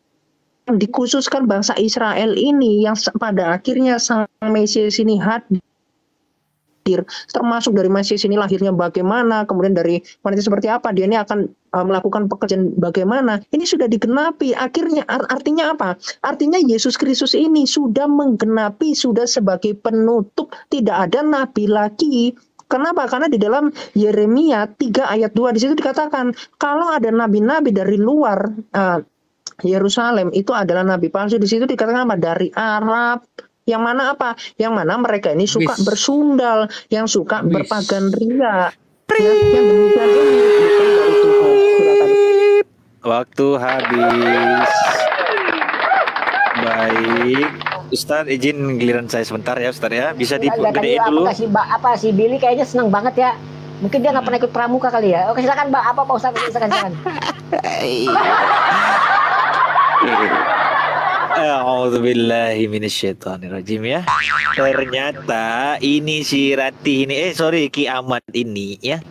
yang dikhususkan bangsa Israel ini yang pada akhirnya Sang Mesias ini hadir. Termasuk dari Mesias ini lahirnya bagaimana, kemudian dari wanita seperti apa, dia ini akan melakukan pekerjaan bagaimana. Ini sudah digenapi. Akhirnya artinya apa? Artinya Yesus Kristus ini sudah menggenapi, sudah sebagai penutup. Tidak ada nabi lagi. Kenapa? Karena di dalam Yeremia 3 ayat 2 di situ dikatakan kalau ada nabi-nabi dari luar Yerusalem itu adalah nabi palsu. Di situ dikatakan apa? Dari Arab. Yang mana apa? Yang mana mereka ini suka Wis. bersundal, yang suka Wis. berpagan ria. Ya, yang demikian ini bukan dari Tuhan. Silakan. Waktu habis. Baik, Ustadz izin giliran saya sebentar ya Ustadz ya. Bisa Tadi digedein dulu. si Billy kayaknya senang banget ya. Mungkin dia nggak pernah ikut pramuka kali ya. Oke, silakan Mbak. Apa Pak Ustadz? Silakan. A'udzubillahi minasyaitonirrajim ya. Ternyata ini si Ratih ini, Ki Ahmad ini ya,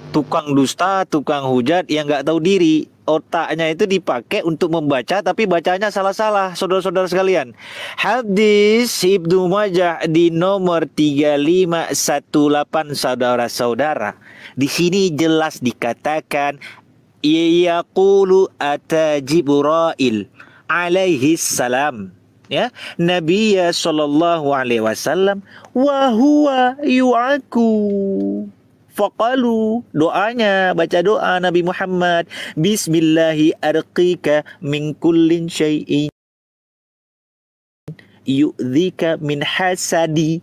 tukang dusta, tukang hujat yang nggak tahu diri. Otaknya itu dipakai untuk membaca tapi bacanya salah-salah, saudara-saudara sekalian. Hadis Ibnu Majah di nomor 3518, saudara-saudara. Di sini jelas dikatakan yaqulu ata Jibril alaihi salam, ya, Nabi sallallahu alaihi wasallam wa huwa yu'aku. Faqalu, doanya, baca doa Nabi Muhammad, bismillahi arqika min kullin syai'in yu'dzika min hasadi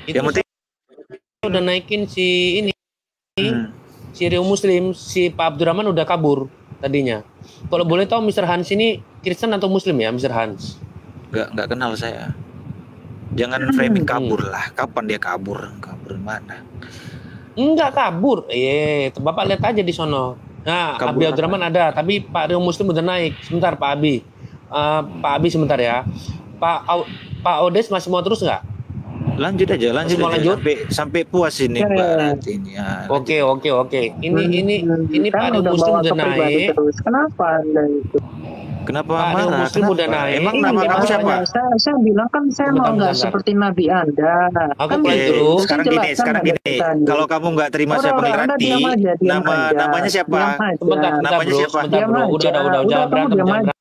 Itu Yang penting udah naikin si ini, hmm, si Rio Muslim, si Pak Abdurrahman udah kabur tadinya. Kalau boleh tahu Mr. Hans ini Kristen atau Muslim ya, Mr. Hans? nggak kenal saya. Jangan framing kabur lah. Kapan dia kabur? Kabur mana? Enggak kabur. Bapak lihat aja di sono. Nah, Kabur Abi apa? Abdurrahman ada, tapi Pak Rio Muslim udah naik. Sebentar Pak Abi. Pak Abi sebentar ya. Pak Odes masih mau terus nggak? Lanjut aja, lanjut Mau aja lanjut? sampai puas ini Ya, Mbak ya. Rati ini. Ya, Oke. Ini kan Pak Rio udah Muslim bawa udah ke pribadi naik. terus. Kenapa Anda itu? Kenapa Pak Rio marah? Muslim Kenapa? udah naik. Emang Ini nama dia kamu siapa? masalahnya. Saya bilang kan saya mau nggak Bentar. seperti Nabi Anda. Aku Kan mulai gitu. dulu. Saya Sekarang jelaskan gini. dari tadi. Kalau kamu nggak terima saya panggil Anda Rati, diam aja, diam aja. namanya siapa? Diam aja. Sebentar Namanya bro, siapa? sebentar Diam bro. aja. Udah, Udah, jangan kamu berantem, diam jangan aja. berantem.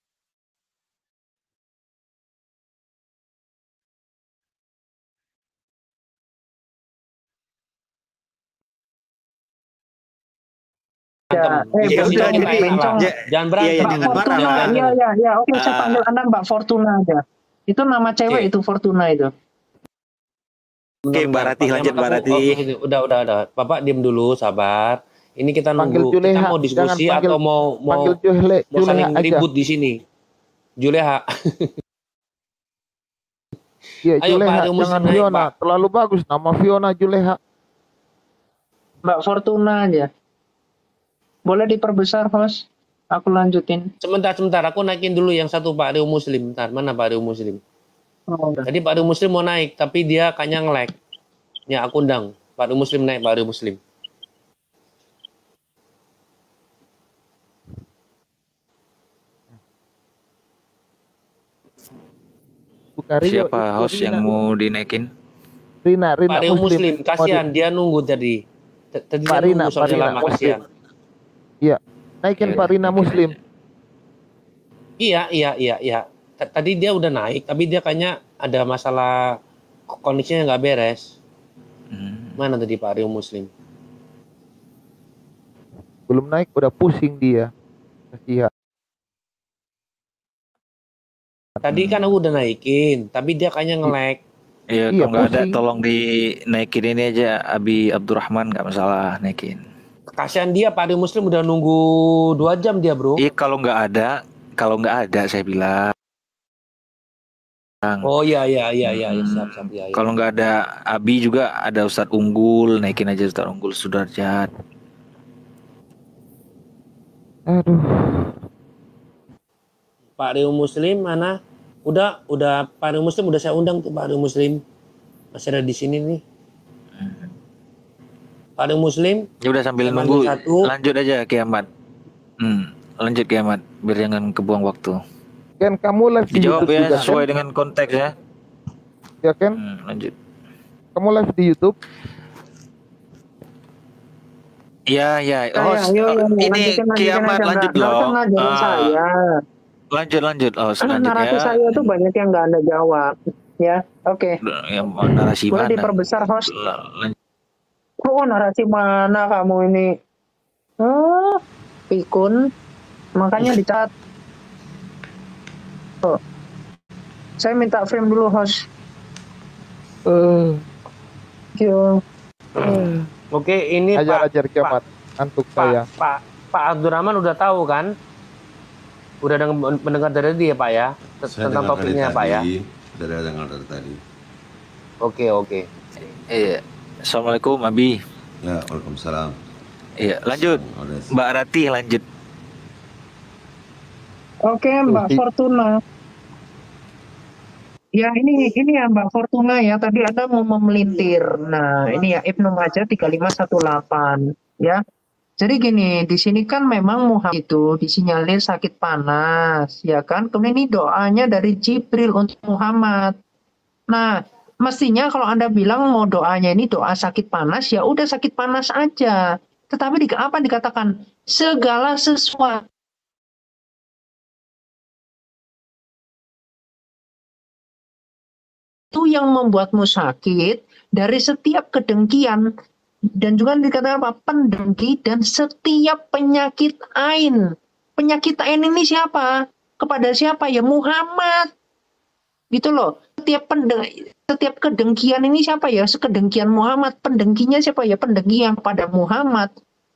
Ya, Ya udah, bencong, jadi bencong. Jangan berantem. Iya, Mbak jangan marah, Fortuna, Mbak. iya, oke, saya Ah. panggil Anda Mbak Fortuna aja. Itu nama cewek Oke. itu Fortuna itu. Oke, Mbak Rati, lanjut Mbak Rati. Udah. Bapak diam dulu, sabar. Ini kita Panggil nunggu. Kita Juleha, mau diskusi jangan atau mau panggil mau saling Juleha aja. ribut di sini. Juleha. Iya, Ayo, Juleha, Pak Rio Muslim jangan naik, Fiona. Pak. Terlalu bagus nama Fiona Juleha. Mbak Fortuna aja. Boleh diperbesar, host? Aku lanjutin. Sebentar. Aku naikin dulu yang satu Pak Rio Muslim. Bentar, mana Pak Rio Muslim? Oh, udah. Tadi Pak Rio Muslim mau naik, tapi dia kayaknya nge-lag. Ya, aku undang. Pak Rio Muslim naik, Pak Rio Muslim. Bukan Rio, Siapa itu host Rina. yang mau dinaikin? Rina Pak Rio Muslim, kasihan dia nunggu tadi. Tadi Pak dia Rina, nunggu soalnya Pak Rina lama, Muslim. kasihan. Iya, naikin Iya, Pak Rina naikin Muslim. Iya. Tadi dia udah naik, tapi dia kayaknya ada masalah kondisinya nggak beres. Mana tadi Pak Rio Muslim? Belum naik udah pusing dia. Kasihan. Tadi kan aku udah naikin, tapi dia kayaknya nge-lag. Iya, Iya, kalau nggak ada pusing. tolong dinaikin ini aja Abi Abdurrahman, nggak masalah naikin. Kasihan dia, Pak Rio Muslim udah nunggu 2 jam dia, bro. Iya, kalau nggak ada saya bilang. Oh iya, siap ya. Kalau nggak ada Abi juga ada Ustadz Unggul, naikin aja Ustadz Unggul Sudarjat. Aduh. Pak Rio Muslim mana? Udah Pak Rio Muslim udah saya undang tuh Pak Rio Muslim. Masih ada di sini nih. Pak Rio Muslim, Ya udah sambil Saya nunggu, manggil satu. lanjut aja Kiamat. Lanjut Kiamat, biar jangan kebuang waktu. Kan kamu live di Dijawab YouTube ya juga sesuai kan? dengan konteks ya. Ya kan? Lanjut. Kamu live di YouTube? Iya. Host, Ayo, ini lanjutin Kiamat aja, lanjut Mbak. loh. Nggak usah ngajarin saya. Lanjut. Oh, Karena selanjutnya. narasi saya tuh banyak yang nggak Anda jawab. Ya, oke. Yang narasi Boleh mana? diperbesar, host? Lanjut. Oh, narasi mana kamu ini? Pikun. Makanya dicat. Oh. Saya minta frame dulu, host. Yo. oke ini Ajar Kiamat. Antuk saya. Pak Abdurrahman udah tahu kan? Udah mendengar dari dia Pak ya? Saya Tentang dengar dari topiknya Pak ya? tadi, Sudah dengar dari tadi. Oke. Iya. Assalamualaikum Abi. Ya, waalaikumsalam. Iya, lanjut. Mbak Rati lanjut. Oke, Mbak Fortuna. Ya, ini ya Mbak Fortuna ya. Tadi Anda mau memelintir. Nah, ini ya Ibnu Majah 3518 ya. Jadi gini, di sini kan memang Muhammad itu disinyalir sakit panas, ya kan? Kemudian ini doanya dari Jibril untuk Muhammad. Nah, mestinya kalau Anda bilang mau doanya ini doa sakit panas, ya udah sakit panas aja. Tetapi apa dikatakan? Segala sesuatu yang membuatmu sakit dari setiap kedengkian, dan juga dikatakan apa? Pendengki dan setiap penyakit ain. Penyakit ain ini siapa? Kepada siapa? Ya Muhammad. gitu loh. Setiap kedengkian ini siapa ya? Sekedengkian Muhammad, pendengkinya siapa ya? Pendengki yang kepada Muhammad,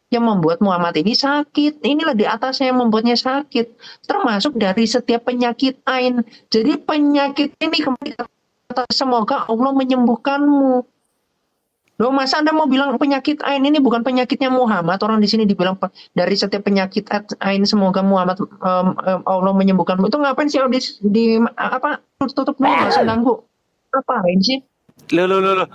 yang membuat Muhammad ini sakit. Inilah di atasnya yang membuatnya sakit. Termasuk dari setiap penyakit ain. Jadi penyakit ini kembali kata, semoga Allah menyembuhkanmu. Loh, masa Anda mau bilang penyakit ain ini bukan penyakitnya Muhammad? Orang di sini dibilang dari setiap penyakit ain semoga Muhammad Allah menyembuhkanmu. Itu ngapain sih di apa? Tutup dulu, nggak ganggu. Ngapain sih? Loh.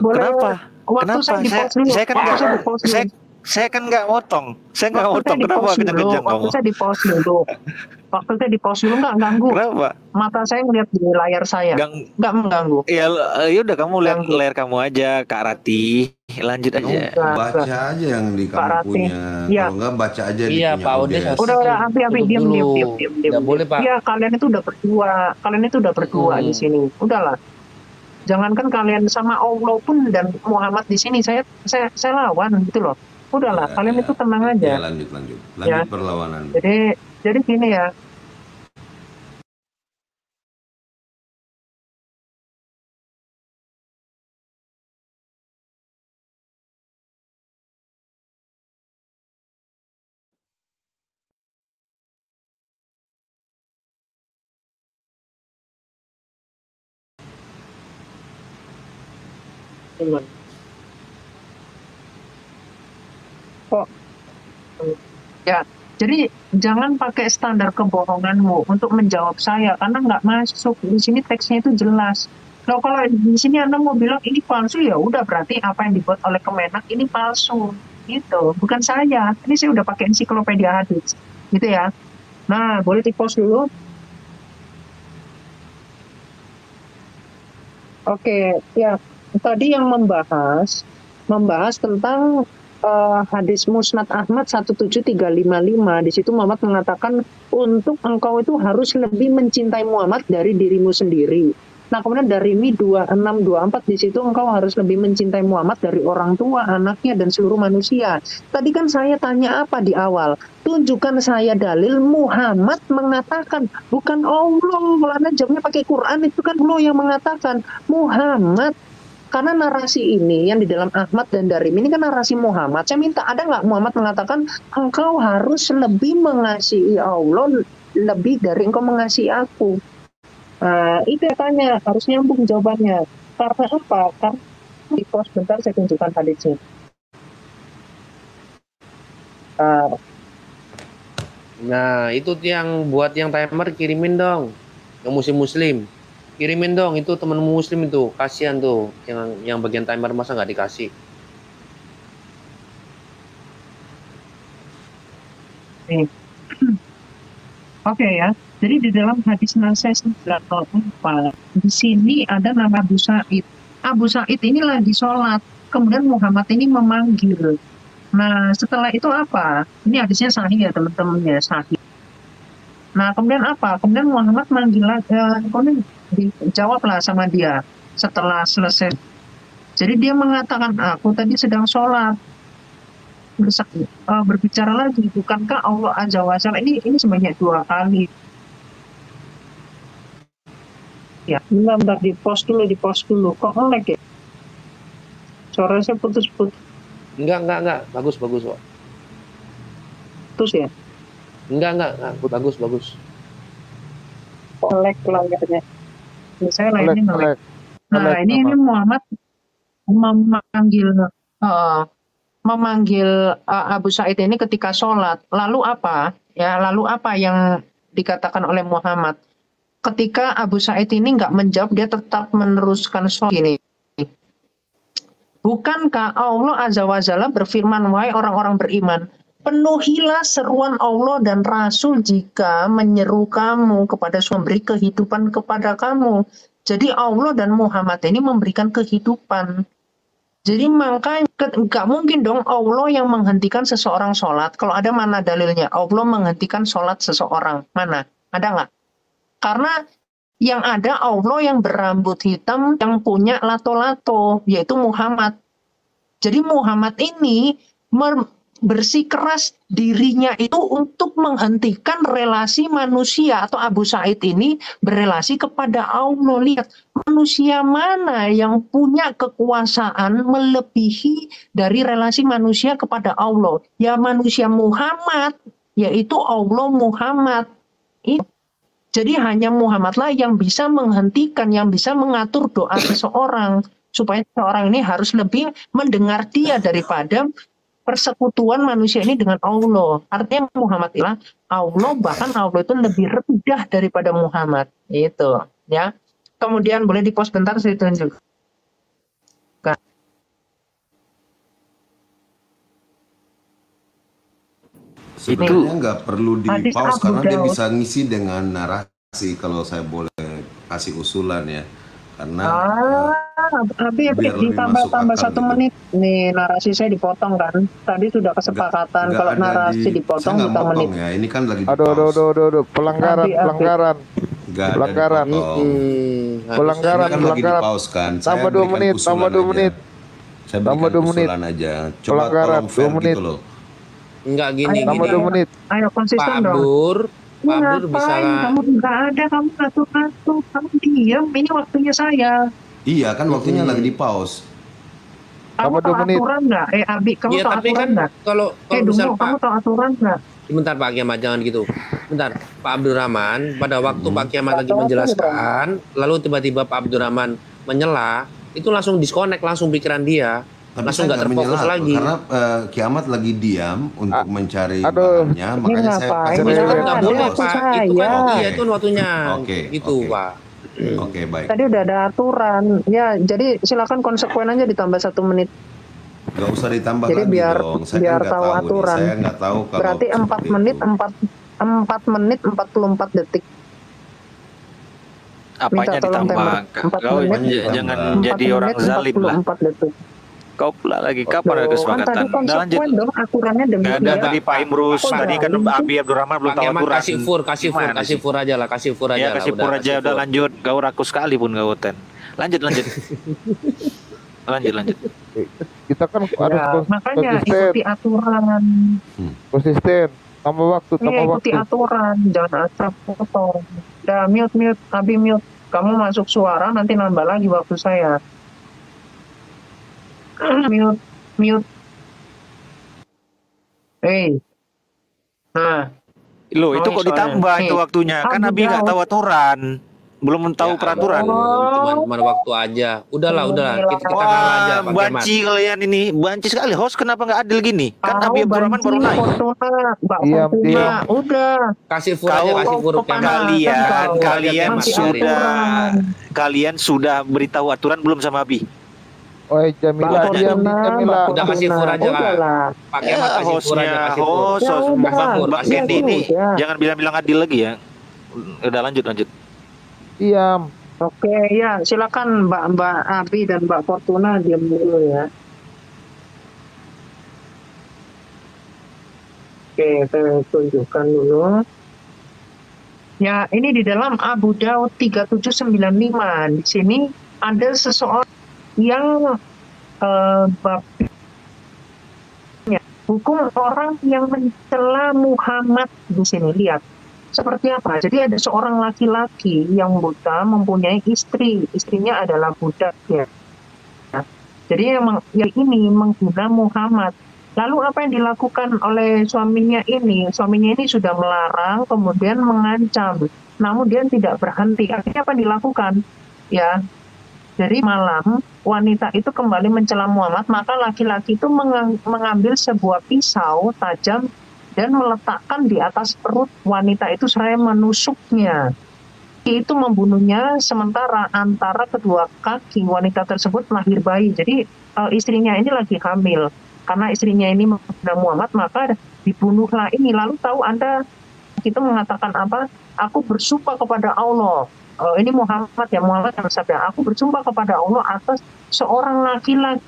Boleh, Kenapa? waktu Kenapa? saya di-pause dulu. Saya kan Waktu nggak saya di-pause dulu. saya kan nggak motong. Saya nggak Waktu motong. saya Kenapa di-pause dulu. kencang-kencang Waktu kamu? saya di-pause dulu. Waktu saya di-pause dulu nggak ganggu. Kenapa? Mata saya ngeliat di layar saya. Gang Nggak mengganggu. ya udah kamu lihat Ganggu. layar kamu aja, Kak Rati. Lanjut aja. Enggak. Baca aja yang di Pak kamu Rati. punya. Iya. Kalau enggak baca aja di Iya, punya Pak Odes Odes. harus Udah, Abi, tutup diam. dulu. Nggak boleh, Pak. Iya, kalian itu udah berdua. Kalian itu udah berdua di sini. Udahlah. Jangankan kalian sama Allah pun dan Muhammad di sini, saya lawan gitu loh. Udahlah, Ya, kalian ya. itu tenang Ya, aja. lanjut. Ya. Lanjut perlawanan. Jadi gini ya. Kok ya, jadi jangan pakai standar kebohonganmu untuk menjawab saya karena nggak masuk. Di sini teksnya itu jelas. Loh, kalau di sini Anda mau bilang ini palsu, ya udah berarti apa yang dibuat oleh Kemenak ini palsu. Gitu, bukan saya. Ini saya udah pakai ensiklopedia hadis. Gitu ya. Nah, boleh di-pause dulu. Oke, ya. Tadi yang membahas tentang hadis Musnad Ahmad 17355. Di situ Muhammad mengatakan untuk engkau itu harus lebih mencintai Muhammad dari dirimu sendiri. Nah, kemudian dari Mi 2624 di situ engkau harus lebih mencintai Muhammad dari orang tua, anaknya, dan seluruh manusia. Tadi kan saya tanya apa di awal? Tunjukkan saya dalil Muhammad mengatakan, bukan Allah. Karena jawabnya pakai Quran, itu kan Allah yang mengatakan. Muhammad. Karena narasi ini yang di dalam Ahmad dan Darim ini kan narasi Muhammad. Saya minta, ada nggak Muhammad mengatakan engkau harus lebih mengasihi Allah lebih dari engkau mengasihi aku. Nah, itu yang tanya, harus nyambung jawabannya. Karena apa? Karena di pos bentar saya tunjukkan hadisnya. Nah, itu yang buat yang timer kirimin dong. Yang muslim. Kirimin dong, itu temen muslim itu. Kasihan tuh yang bagian timer, masa nggak dikasih. Oke ya. Jadi di dalam hadis Nasai 904 di sini ada nama Abu Sa'id. Abu Sa'id ini lagi sholat. Kemudian Muhammad ini memanggil. Nah, setelah itu apa? Ini hadisnya sahih ya teman-teman ya, sahih. Nah, kemudian apa? Kemudian Muhammad manggil lagi, kemudian dijawablah sama dia setelah selesai. Jadi dia mengatakan, aku tadi sedang sholat. Berbicara lagi, bukankah Allah Azza wa Jalla ini sebanyak 2 kali. Ya, bentar di pause dulu. Kok nge-lag ya? Suara saya putus-putus. Enggak. Bagus kok. Putus ya? Enggak. Bagus. Kok lag layarnya? Saya lainnya nge-lag. Nah, ini Muhammad memanggil Abu Sa'id ini ketika sholat. Lalu apa? Ya, lalu apa yang dikatakan oleh Muhammad? Ketika Abu Sa'id ini nggak menjawab, dia tetap meneruskan sholat ini. Bukankah Allah Azza wa Jalla berfirman, wahai orang-orang beriman, penuhilah seruan Allah dan Rasul jika menyeru kamu kepada memberi kehidupan kepada kamu. Jadi Allah dan Muhammad ini memberikan kehidupan. Jadi makanya nggak mungkin dong Allah yang menghentikan seseorang sholat. Kalau ada, mana dalilnya? Allah menghentikan sholat seseorang. Mana? Ada nggak? Karena yang ada Allah yang berambut hitam, yang punya lato-lato, yaitu Muhammad. Jadi Muhammad ini bersikeras dirinya itu untuk menghentikan relasi manusia atau Abu Said ini berelasi kepada Allah. Lihat, manusia mana yang punya kekuasaan melebihi dari relasi manusia kepada Allah? Ya manusia Muhammad, yaitu Allah Muhammad. Jadi hanya Muhammadlah yang bisa menghentikan, yang bisa mengatur doa seseorang. Supaya seseorang ini harus lebih mendengar dia daripada persekutuan manusia ini dengan Allah. Artinya Muhammad adalah Allah, bahkan Allah itu lebih rendah daripada Muhammad. Itu, ya. Kemudian boleh di-pause bentar, saya tunjuk. Sebenarnya nggak perlu Hadis di-pause Abu karena dia Daud. bisa ngisi dengan narasi, kalau saya boleh kasih usulan ya. Karena Habib biar lebih ditambah-tambah masuk 1 akal menit. Nih narasi saya dipotong kan. Tadi sudah kesepakatan nggak kalau ada narasi dipotong saya nggak 1 menit. motong ya. Ini kan lagi Aduh, di-pause. pelanggaran, Abi. pelanggaran, Nggak ada pelanggaran. dipotong. Pelanggaran, Ini kan lagi pelanggaran. di-pause kan. Saya Tambah 2 berikan menit, usulan tambah 2 aja. menit. Saya Tambah berikan 2 menit. usulan aja. Coba Pelanggaran, tolong fair 2 menit. gitu loh. Enggak gini, Tambah gini. 2 menit. Ayo Pak konsisten dong. Abdur, Pak Abdur bisa Ngapain? Kamu nggak ada, kamu ngatur-ngatur, kamu diam. Ini waktunya saya. Iya kan waktunya lagi di-pause. Kamu Tambah tahu 2 menit. aturan nggak? Abi, kamu ya tahu tapi aturan kan nggak? kalau Dungu, misal kamu Pak, tahu aturan nggak? sebentar Pak Kiamat, jangan gitu. Bentar, Pak Abdurrahman, pada waktu Pak Kiamat lagi menjelaskan, lalu tiba-tiba Pak Abdurrahman menyela, itu langsung disconnect, langsung pikiran dia. Tapi Langsung saya nggak nggak terfokus menyela, lagi. karena Kiamat lagi diam untuk mencari aduh. bahannya, makanya saya ngapain? kasih Ini Itu kan Ada nggak Ada boleh waktu Pak, itu kan saya. iya itu kan waktunya. Oke, Gitu oke. Pak. Oke, baik. Tadi udah ada aturan. Ya, jadi silakan konsekuen aja ditambah 1 menit. Gak usah ditambah Jadi lagi biar dong. Saya biar kan nggak tahu tahu nih. aturan. Saya nggak tahu kalau Berarti 4 seperti menit itu. 4 menit 44 detik. Apanya tolong ditambah? tembak. 4 Kau menit. jangan 4 jadi orang menit zalim lah. 44 detik. Kau pula lagi kapan ada Loh, kan kesepakatan? tadi Udah lanjut. konsekuen dong aturannya Nggak demikian. ada tadi Pak Imrus, Kok tadi kan zalim sih? Abi Abdurrahman belum Pak tahu Kiamat aturan. kasih Gimana sih? fur aja lah, kasih fur aja Ya lah. kasih pur aja, udah lanjut. Kau rakus sekali pun kau ten. Lanjut. lanjut. Kita kan harus Ya, makanya konsisten, ikuti aturan. konsisten. Tambah waktu, Iya, tambah ikuti waktu. aturan, jangan asal potong. Udah mute, Abi mute. Kamu masuk suara, nanti nambah lagi waktu saya. Mute. Nah, Loh, itu Oh, kok soalnya. ditambah itu Nih, waktunya? Kan Abu Abi nggak Daud. tahu aturan. Belum tahu Ya, peraturan. Cuman waktu aja. Udahlah. Kita kalah aja Wah, Pak Kiamat. banci kalian ini. Banci sekali. Host kenapa nggak adil gini? Kan tahu Abi Abdurrahman banci, baru naik. Fortuna, Mbak Diam, Fortuna, diam. udah. Kasih fur aja, Kau- kasih fur kau Kiamat. Kalian Masih sudah aturan. kalian sudah beritahu aturan belum sama Abi? Oh, Jamila, Mbak diam, Fortuna, Jamila. Mbak Udah kasih fur aja lah. Udahlah. Pak Kiamat kasih fur aja, kasih fur. host, Ya host. udah, Bang ya Kendi ini udah. jangan bilang-bilang adil lagi ya. Udah lanjut. Diam. Oke, ya silakan Mbak Abi dan Mbak Fortuna diam dulu ya. Oke, saya tunjukkan dulu. Ya, ini di dalam Abu Daud 3795. Di sini ada seseorang yang hukum orang yang mencela Muhammad di sini. Lihat. Seperti apa? Jadi ada seorang laki-laki yang buta mempunyai istri. Istrinya adalah budak ya. Jadi yang ini menghina Muhammad. Lalu apa yang dilakukan oleh suaminya ini? Suaminya ini sudah melarang, kemudian mengancam. Namun dia tidak berhenti. Akhirnya apa yang dilakukan? Ya, dari malam wanita itu kembali mencela Muhammad, maka laki-laki itu mengambil sebuah pisau tajam dan meletakkan di atas perut wanita itu seraya menusuknya. Itu membunuhnya, sementara antara kedua kaki wanita tersebut lahir bayi. Jadi istrinya ini lagi hamil. Karena istrinya ini menghina Muhammad, maka dibunuhlah ini. Lalu tahu Anda, kita mengatakan apa? Aku bersumpah kepada Allah. Ini Muhammad ya, Muhammad yang bersabda, aku bersumpah kepada Allah atas seorang laki-laki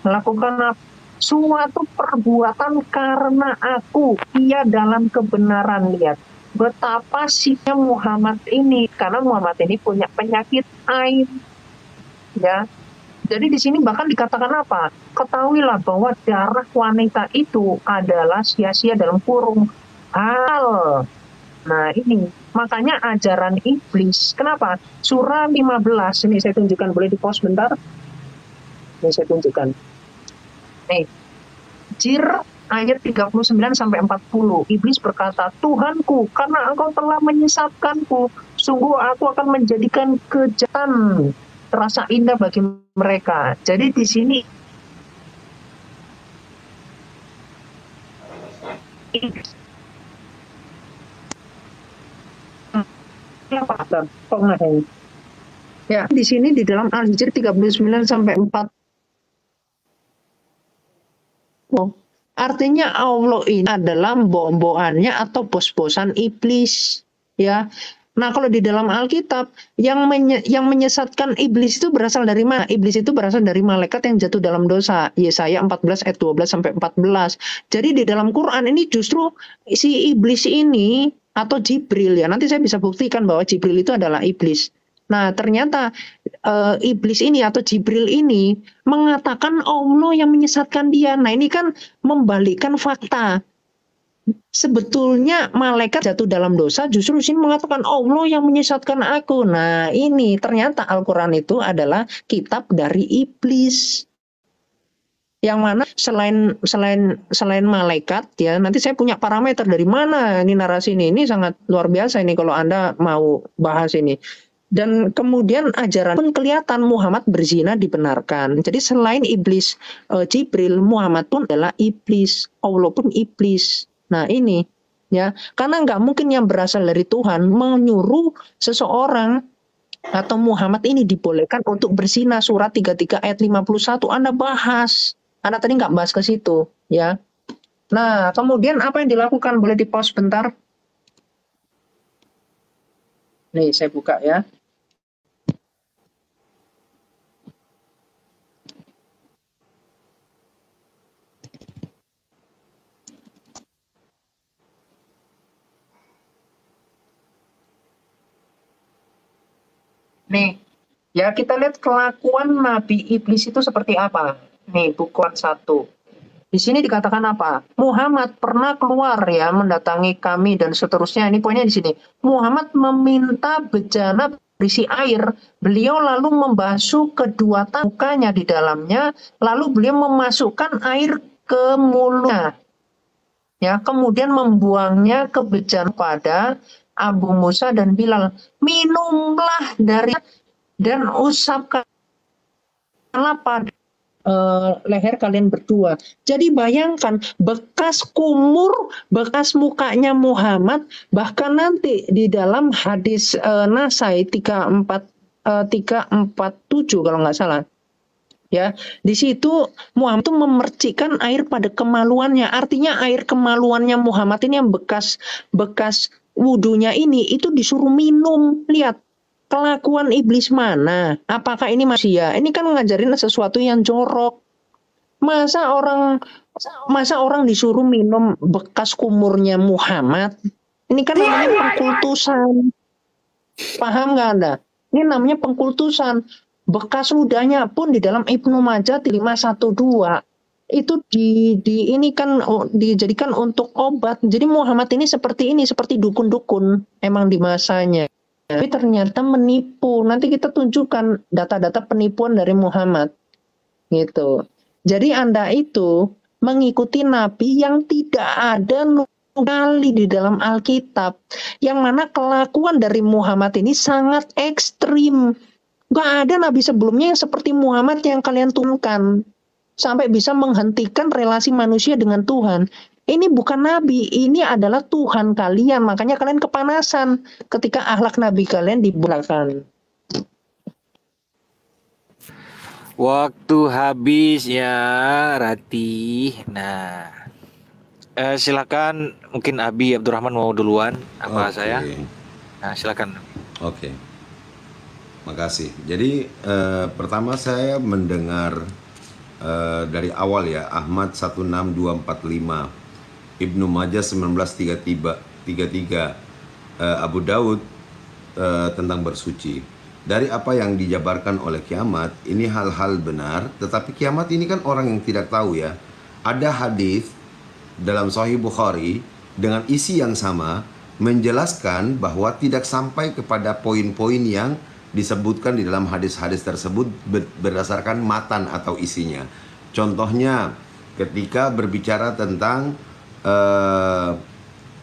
melakukan suatu perbuatan karena aku, ia dalam kebenaran. Lihat betapa sikapnya Muhammad ini, karena Muhammad ini punya penyakit ain, ya. Jadi di sini bahkan dikatakan apa? Ketahuilah bahwa darah wanita itu adalah sia-sia dalam kurung hal. Nah ini, makanya ajaran iblis. Kenapa? Surah 15, ini saya tunjukkan, boleh di pause bentar? Ini saya tunjukkan. Nih, Jir ayat 39 sampai 40. Iblis berkata, Tuhanku, karena engkau telah menyesatkanku, sungguh aku akan menjadikan kejahatan terasa indah bagi mereka. Jadi di sini ya, di sini di dalam Al-Hijr 39 sampai 4. Artinya Allah ini adalah mbok-mbokannya atau bos-bosan iblis, ya. Nah, kalau di dalam Alkitab yang menyesatkan iblis itu berasal dari mana? Iblis itu berasal dari malaikat yang jatuh dalam dosa. Yesaya 14 ayat 12 sampai 14. Jadi di dalam Quran ini justru si iblis ini atau Jibril, ya. Nanti saya bisa buktikan bahwa Jibril itu adalah iblis. Nah, ternyata iblis ini atau Jibril ini mengatakan Allah yang menyesatkan dia. Nah, ini kan membalikkan fakta. Sebetulnya malaikat jatuh dalam dosa, justru sini mengatakan Allah yang menyesatkan aku. Nah, ini ternyata Al-Quran itu adalah kitab dari iblis. Yang mana selain malaikat, ya, nanti saya punya parameter dari mana ini narasi ini sangat luar biasa ini kalau Anda mau bahas ini. Dan kemudian ajaran pun kelihatan Muhammad berzina dibenarkan. Jadi selain iblis Jibril, Muhammad pun adalah iblis, Allah pun iblis. Nah ini, ya, karena nggak mungkin yang berasal dari Tuhan menyuruh seseorang atau Muhammad ini dibolehkan untuk berzina. Surat 33 ayat 51 Anda bahas. Anda tadi nggak bahas ke situ, ya. Nah, kemudian apa yang dilakukan? Boleh di pause bentar. Nih, saya buka ya. Nih, ya kita lihat kelakuan Nabi Iblis itu seperti apa. Nih, buku 1. Di sini dikatakan apa? Muhammad pernah keluar ya mendatangi kami dan seterusnya. Ini poinnya di sini. Muhammad meminta bejana berisi air. Beliau lalu membasuh kedua mukanya di dalamnya. Lalu beliau memasukkan air ke mulutnya. Ya, kemudian membuangnya ke bejana pada Abu Musa dan Bilal. Minumlah dari dan usapkanlah pada leher kalian berdua. Jadi bayangkan bekas kumur, bekas mukanya Muhammad, bahkan nanti di dalam hadis Nasai 347 kalau nggak salah. Ya, di situ Muhammad itu memercikkan air pada kemaluannya. Artinya air kemaluannya Muhammad ini yang bekas wudunya ini itu disuruh minum. Lihat kelakuan iblis mana? Apakah ini manusia? Ini kan ngajarin sesuatu yang jorok. Masa orang disuruh minum bekas kumurnya Muhammad? Ini kan namanya pengkultusan. Paham nggak Anda? Ini namanya pengkultusan. Bekas ludahnya pun di dalam Ibnu Majah 512 itu ini kan dijadikan untuk obat. Jadi Muhammad ini seperti dukun-dukun emang di masanya. Tapi ternyata menipu. Nanti kita tunjukkan data-data penipuan dari Muhammad. Gitu. Jadi Anda itu mengikuti nabi yang tidak ada kali di dalam Alkitab. Yang mana kelakuan dari Muhammad ini sangat ekstrim. Gak ada nabi sebelumnya yang seperti Muhammad yang kalian turunkan. Sampai bisa menghentikan relasi manusia dengan Tuhan. Ini bukan nabi, ini adalah Tuhan kalian. Makanya kalian kepanasan ketika akhlak nabi kalian dibulakan. Waktu habis ya, Rati. Nah, silakan. Mungkin Abi Abdurrahman mau duluan. Apa saya? Nah, silakan. Oke. Makasih. Jadi pertama saya mendengar dari awal ya, Ahmad 16245, Ibnu Majah 1933, Abu Daud tentang bersuci. dari apa yang dijabarkan oleh kiamat, ini hal-hal benar, tetapi kiamat ini kan orang yang tidak tahu ya. Ada hadis dalam Sahih Bukhari dengan isi yang sama menjelaskan bahwa tidak sampai kepada poin-poin yang disebutkan di dalam hadis-hadis tersebut berdasarkan matan atau isinya. Contohnya ketika berbicara tentang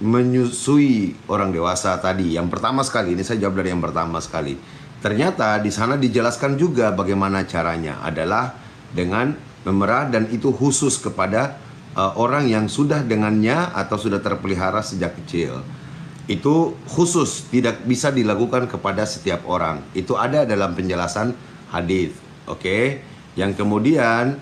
menyusui orang dewasa tadi, yang pertama sekali, ini saya jawab dari yang pertama sekali. Ternyata di sana dijelaskan juga bagaimana caranya adalah dengan memerah, dan itu khusus kepada orang yang sudah dengannya atau sudah terpelihara sejak kecil. Itu khusus, tidak bisa dilakukan kepada setiap orang. Itu ada dalam penjelasan hadis. Oke. Yang kemudian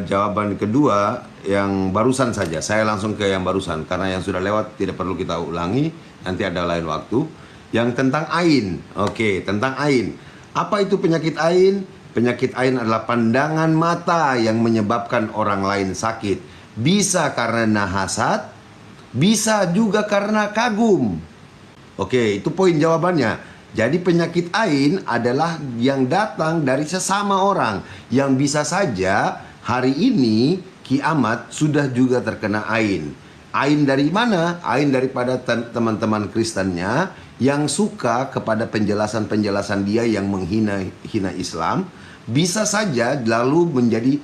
jawaban kedua yang barusan saja. Saya langsung ke yang barusan karena yang sudah lewat tidak perlu kita ulangi, nanti ada lain waktu. Yang tentang ain. Oke, tentang ain. Apa itu penyakit ain? Penyakit ain adalah pandangan mata yang menyebabkan orang lain sakit. Bisa karena hasad, bisa juga karena kagum. Oke, itu poin jawabannya. Jadi penyakit ain adalah yang datang dari sesama orang, yang bisa saja hari ini kiamat sudah juga terkena ain. Ain dari mana? Ain daripada teman-teman Kristennya yang suka kepada penjelasan-penjelasan dia yang menghina Islam, bisa saja lalu menjadi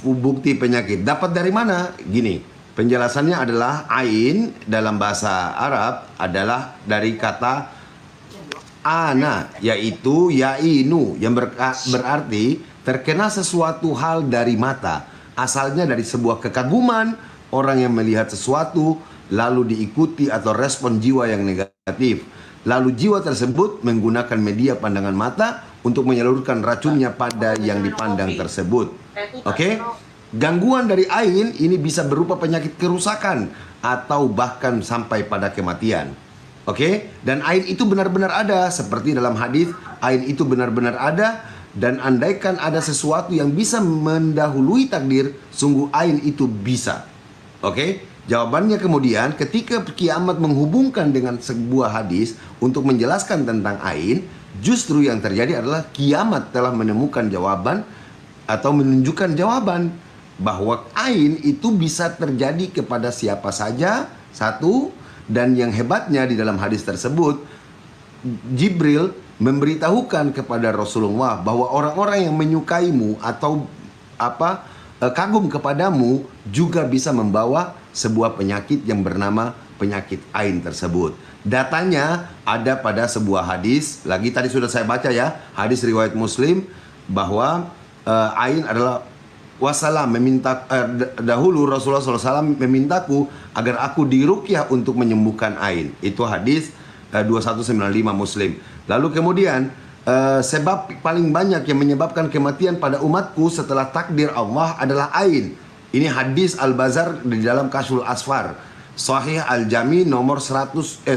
bukti penyakit. Dapat dari mana? Gini, penjelasannya adalah ain dalam bahasa Arab adalah dari kata ana, yaitu yainu, yang berarti terkena sesuatu hal dari mata. Asalnya dari sebuah kekaguman, orang yang melihat sesuatu lalu diikuti atau respon jiwa yang negatif. Lalu jiwa tersebut menggunakan media pandangan mata untuk menyalurkan racunnya pada yang dipandang tersebut. Oke? Gangguan dari ain ini bisa berupa penyakit kerusakan atau bahkan sampai pada kematian. Oke? Dan ain itu benar-benar ada, seperti dalam hadis, ain itu benar-benar ada, dan andaikan ada sesuatu yang bisa mendahului takdir, sungguh ain itu bisa. Oke? Jawabannya kemudian ketika kiamat menghubungkan dengan sebuah hadis untuk menjelaskan tentang ain, justru yang terjadi adalah kiamat telah menemukan jawaban atau menunjukkan jawaban bahwa ain itu bisa terjadi kepada siapa saja, satu. Dan yang hebatnya di dalam hadis tersebut, Jibril memberitahukan kepada Rasulullah bahwa orang-orang yang menyukaimu atau kagum kepadamu juga bisa membawa sebuah penyakit yang bernama penyakit ain tersebut. Datanya ada pada sebuah hadis, lagi tadi sudah saya baca ya, hadis riwayat Muslim, bahwa ain adalah wasalam, meminta dahulu Rasulullah SAW memintaku agar aku diruqyah untuk menyembuhkan ain. Itu hadis 2195 Muslim. Lalu kemudian sebab paling banyak yang menyebabkan kematian pada umatku setelah takdir Allah adalah ain. Ini hadis Al-Bazar di dalam Kasyful Asfar, Sahih Al-Jami nomor 1206.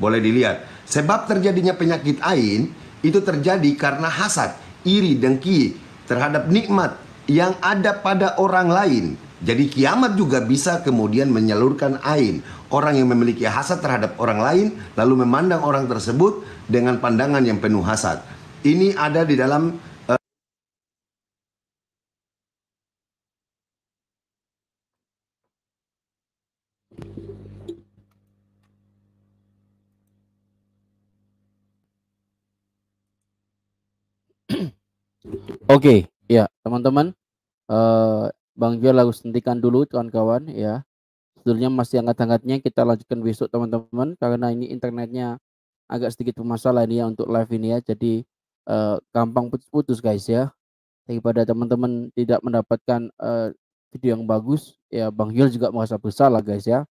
Boleh dilihat. Sebab terjadinya penyakit ain itu terjadi karena hasad, iri, dengki terhadap nikmat yang ada pada orang lain. Jadi kiamat juga bisa kemudian menyalurkan ain. Orang yang memiliki hasad terhadap orang lain lalu memandang orang tersebut dengan pandangan yang penuh hasad. Ini ada di dalam Oke, ya teman-teman, Bang Joel harus hentikan dulu kawan-kawan ya. Sebetulnya masih hangat-hangatnya, kita lanjutkan besok teman-teman, karena ini internetnya agak sedikit bermasalah ini ya untuk live ini ya. Jadi gampang putus-putus guys ya. Daripada teman-teman tidak mendapatkan video yang bagus, ya Bang Joel juga merasa bersalah guys ya.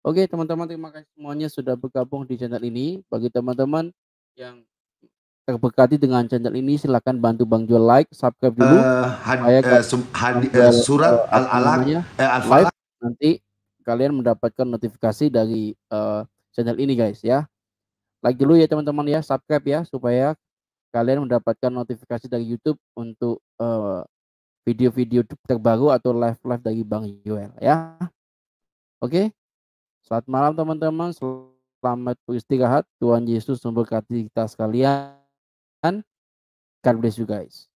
Oke teman-teman, terima kasih semuanya sudah bergabung di channel ini. Bagi teman-teman yang terberkati dengan channel ini, silahkan bantu Bang Joel like, subscribe dulu surat Al-Alaq live, nanti kalian mendapatkan notifikasi dari channel ini guys ya. Like dulu ya teman-teman ya, subscribe ya, supaya kalian mendapatkan notifikasi dari YouTube untuk video-video terbaru atau live-live dari Bang Joel ya. Oke, selamat malam teman-teman. selamat beristirahat. Tuhan Yesus memberkati kita sekalian. God bless you guys.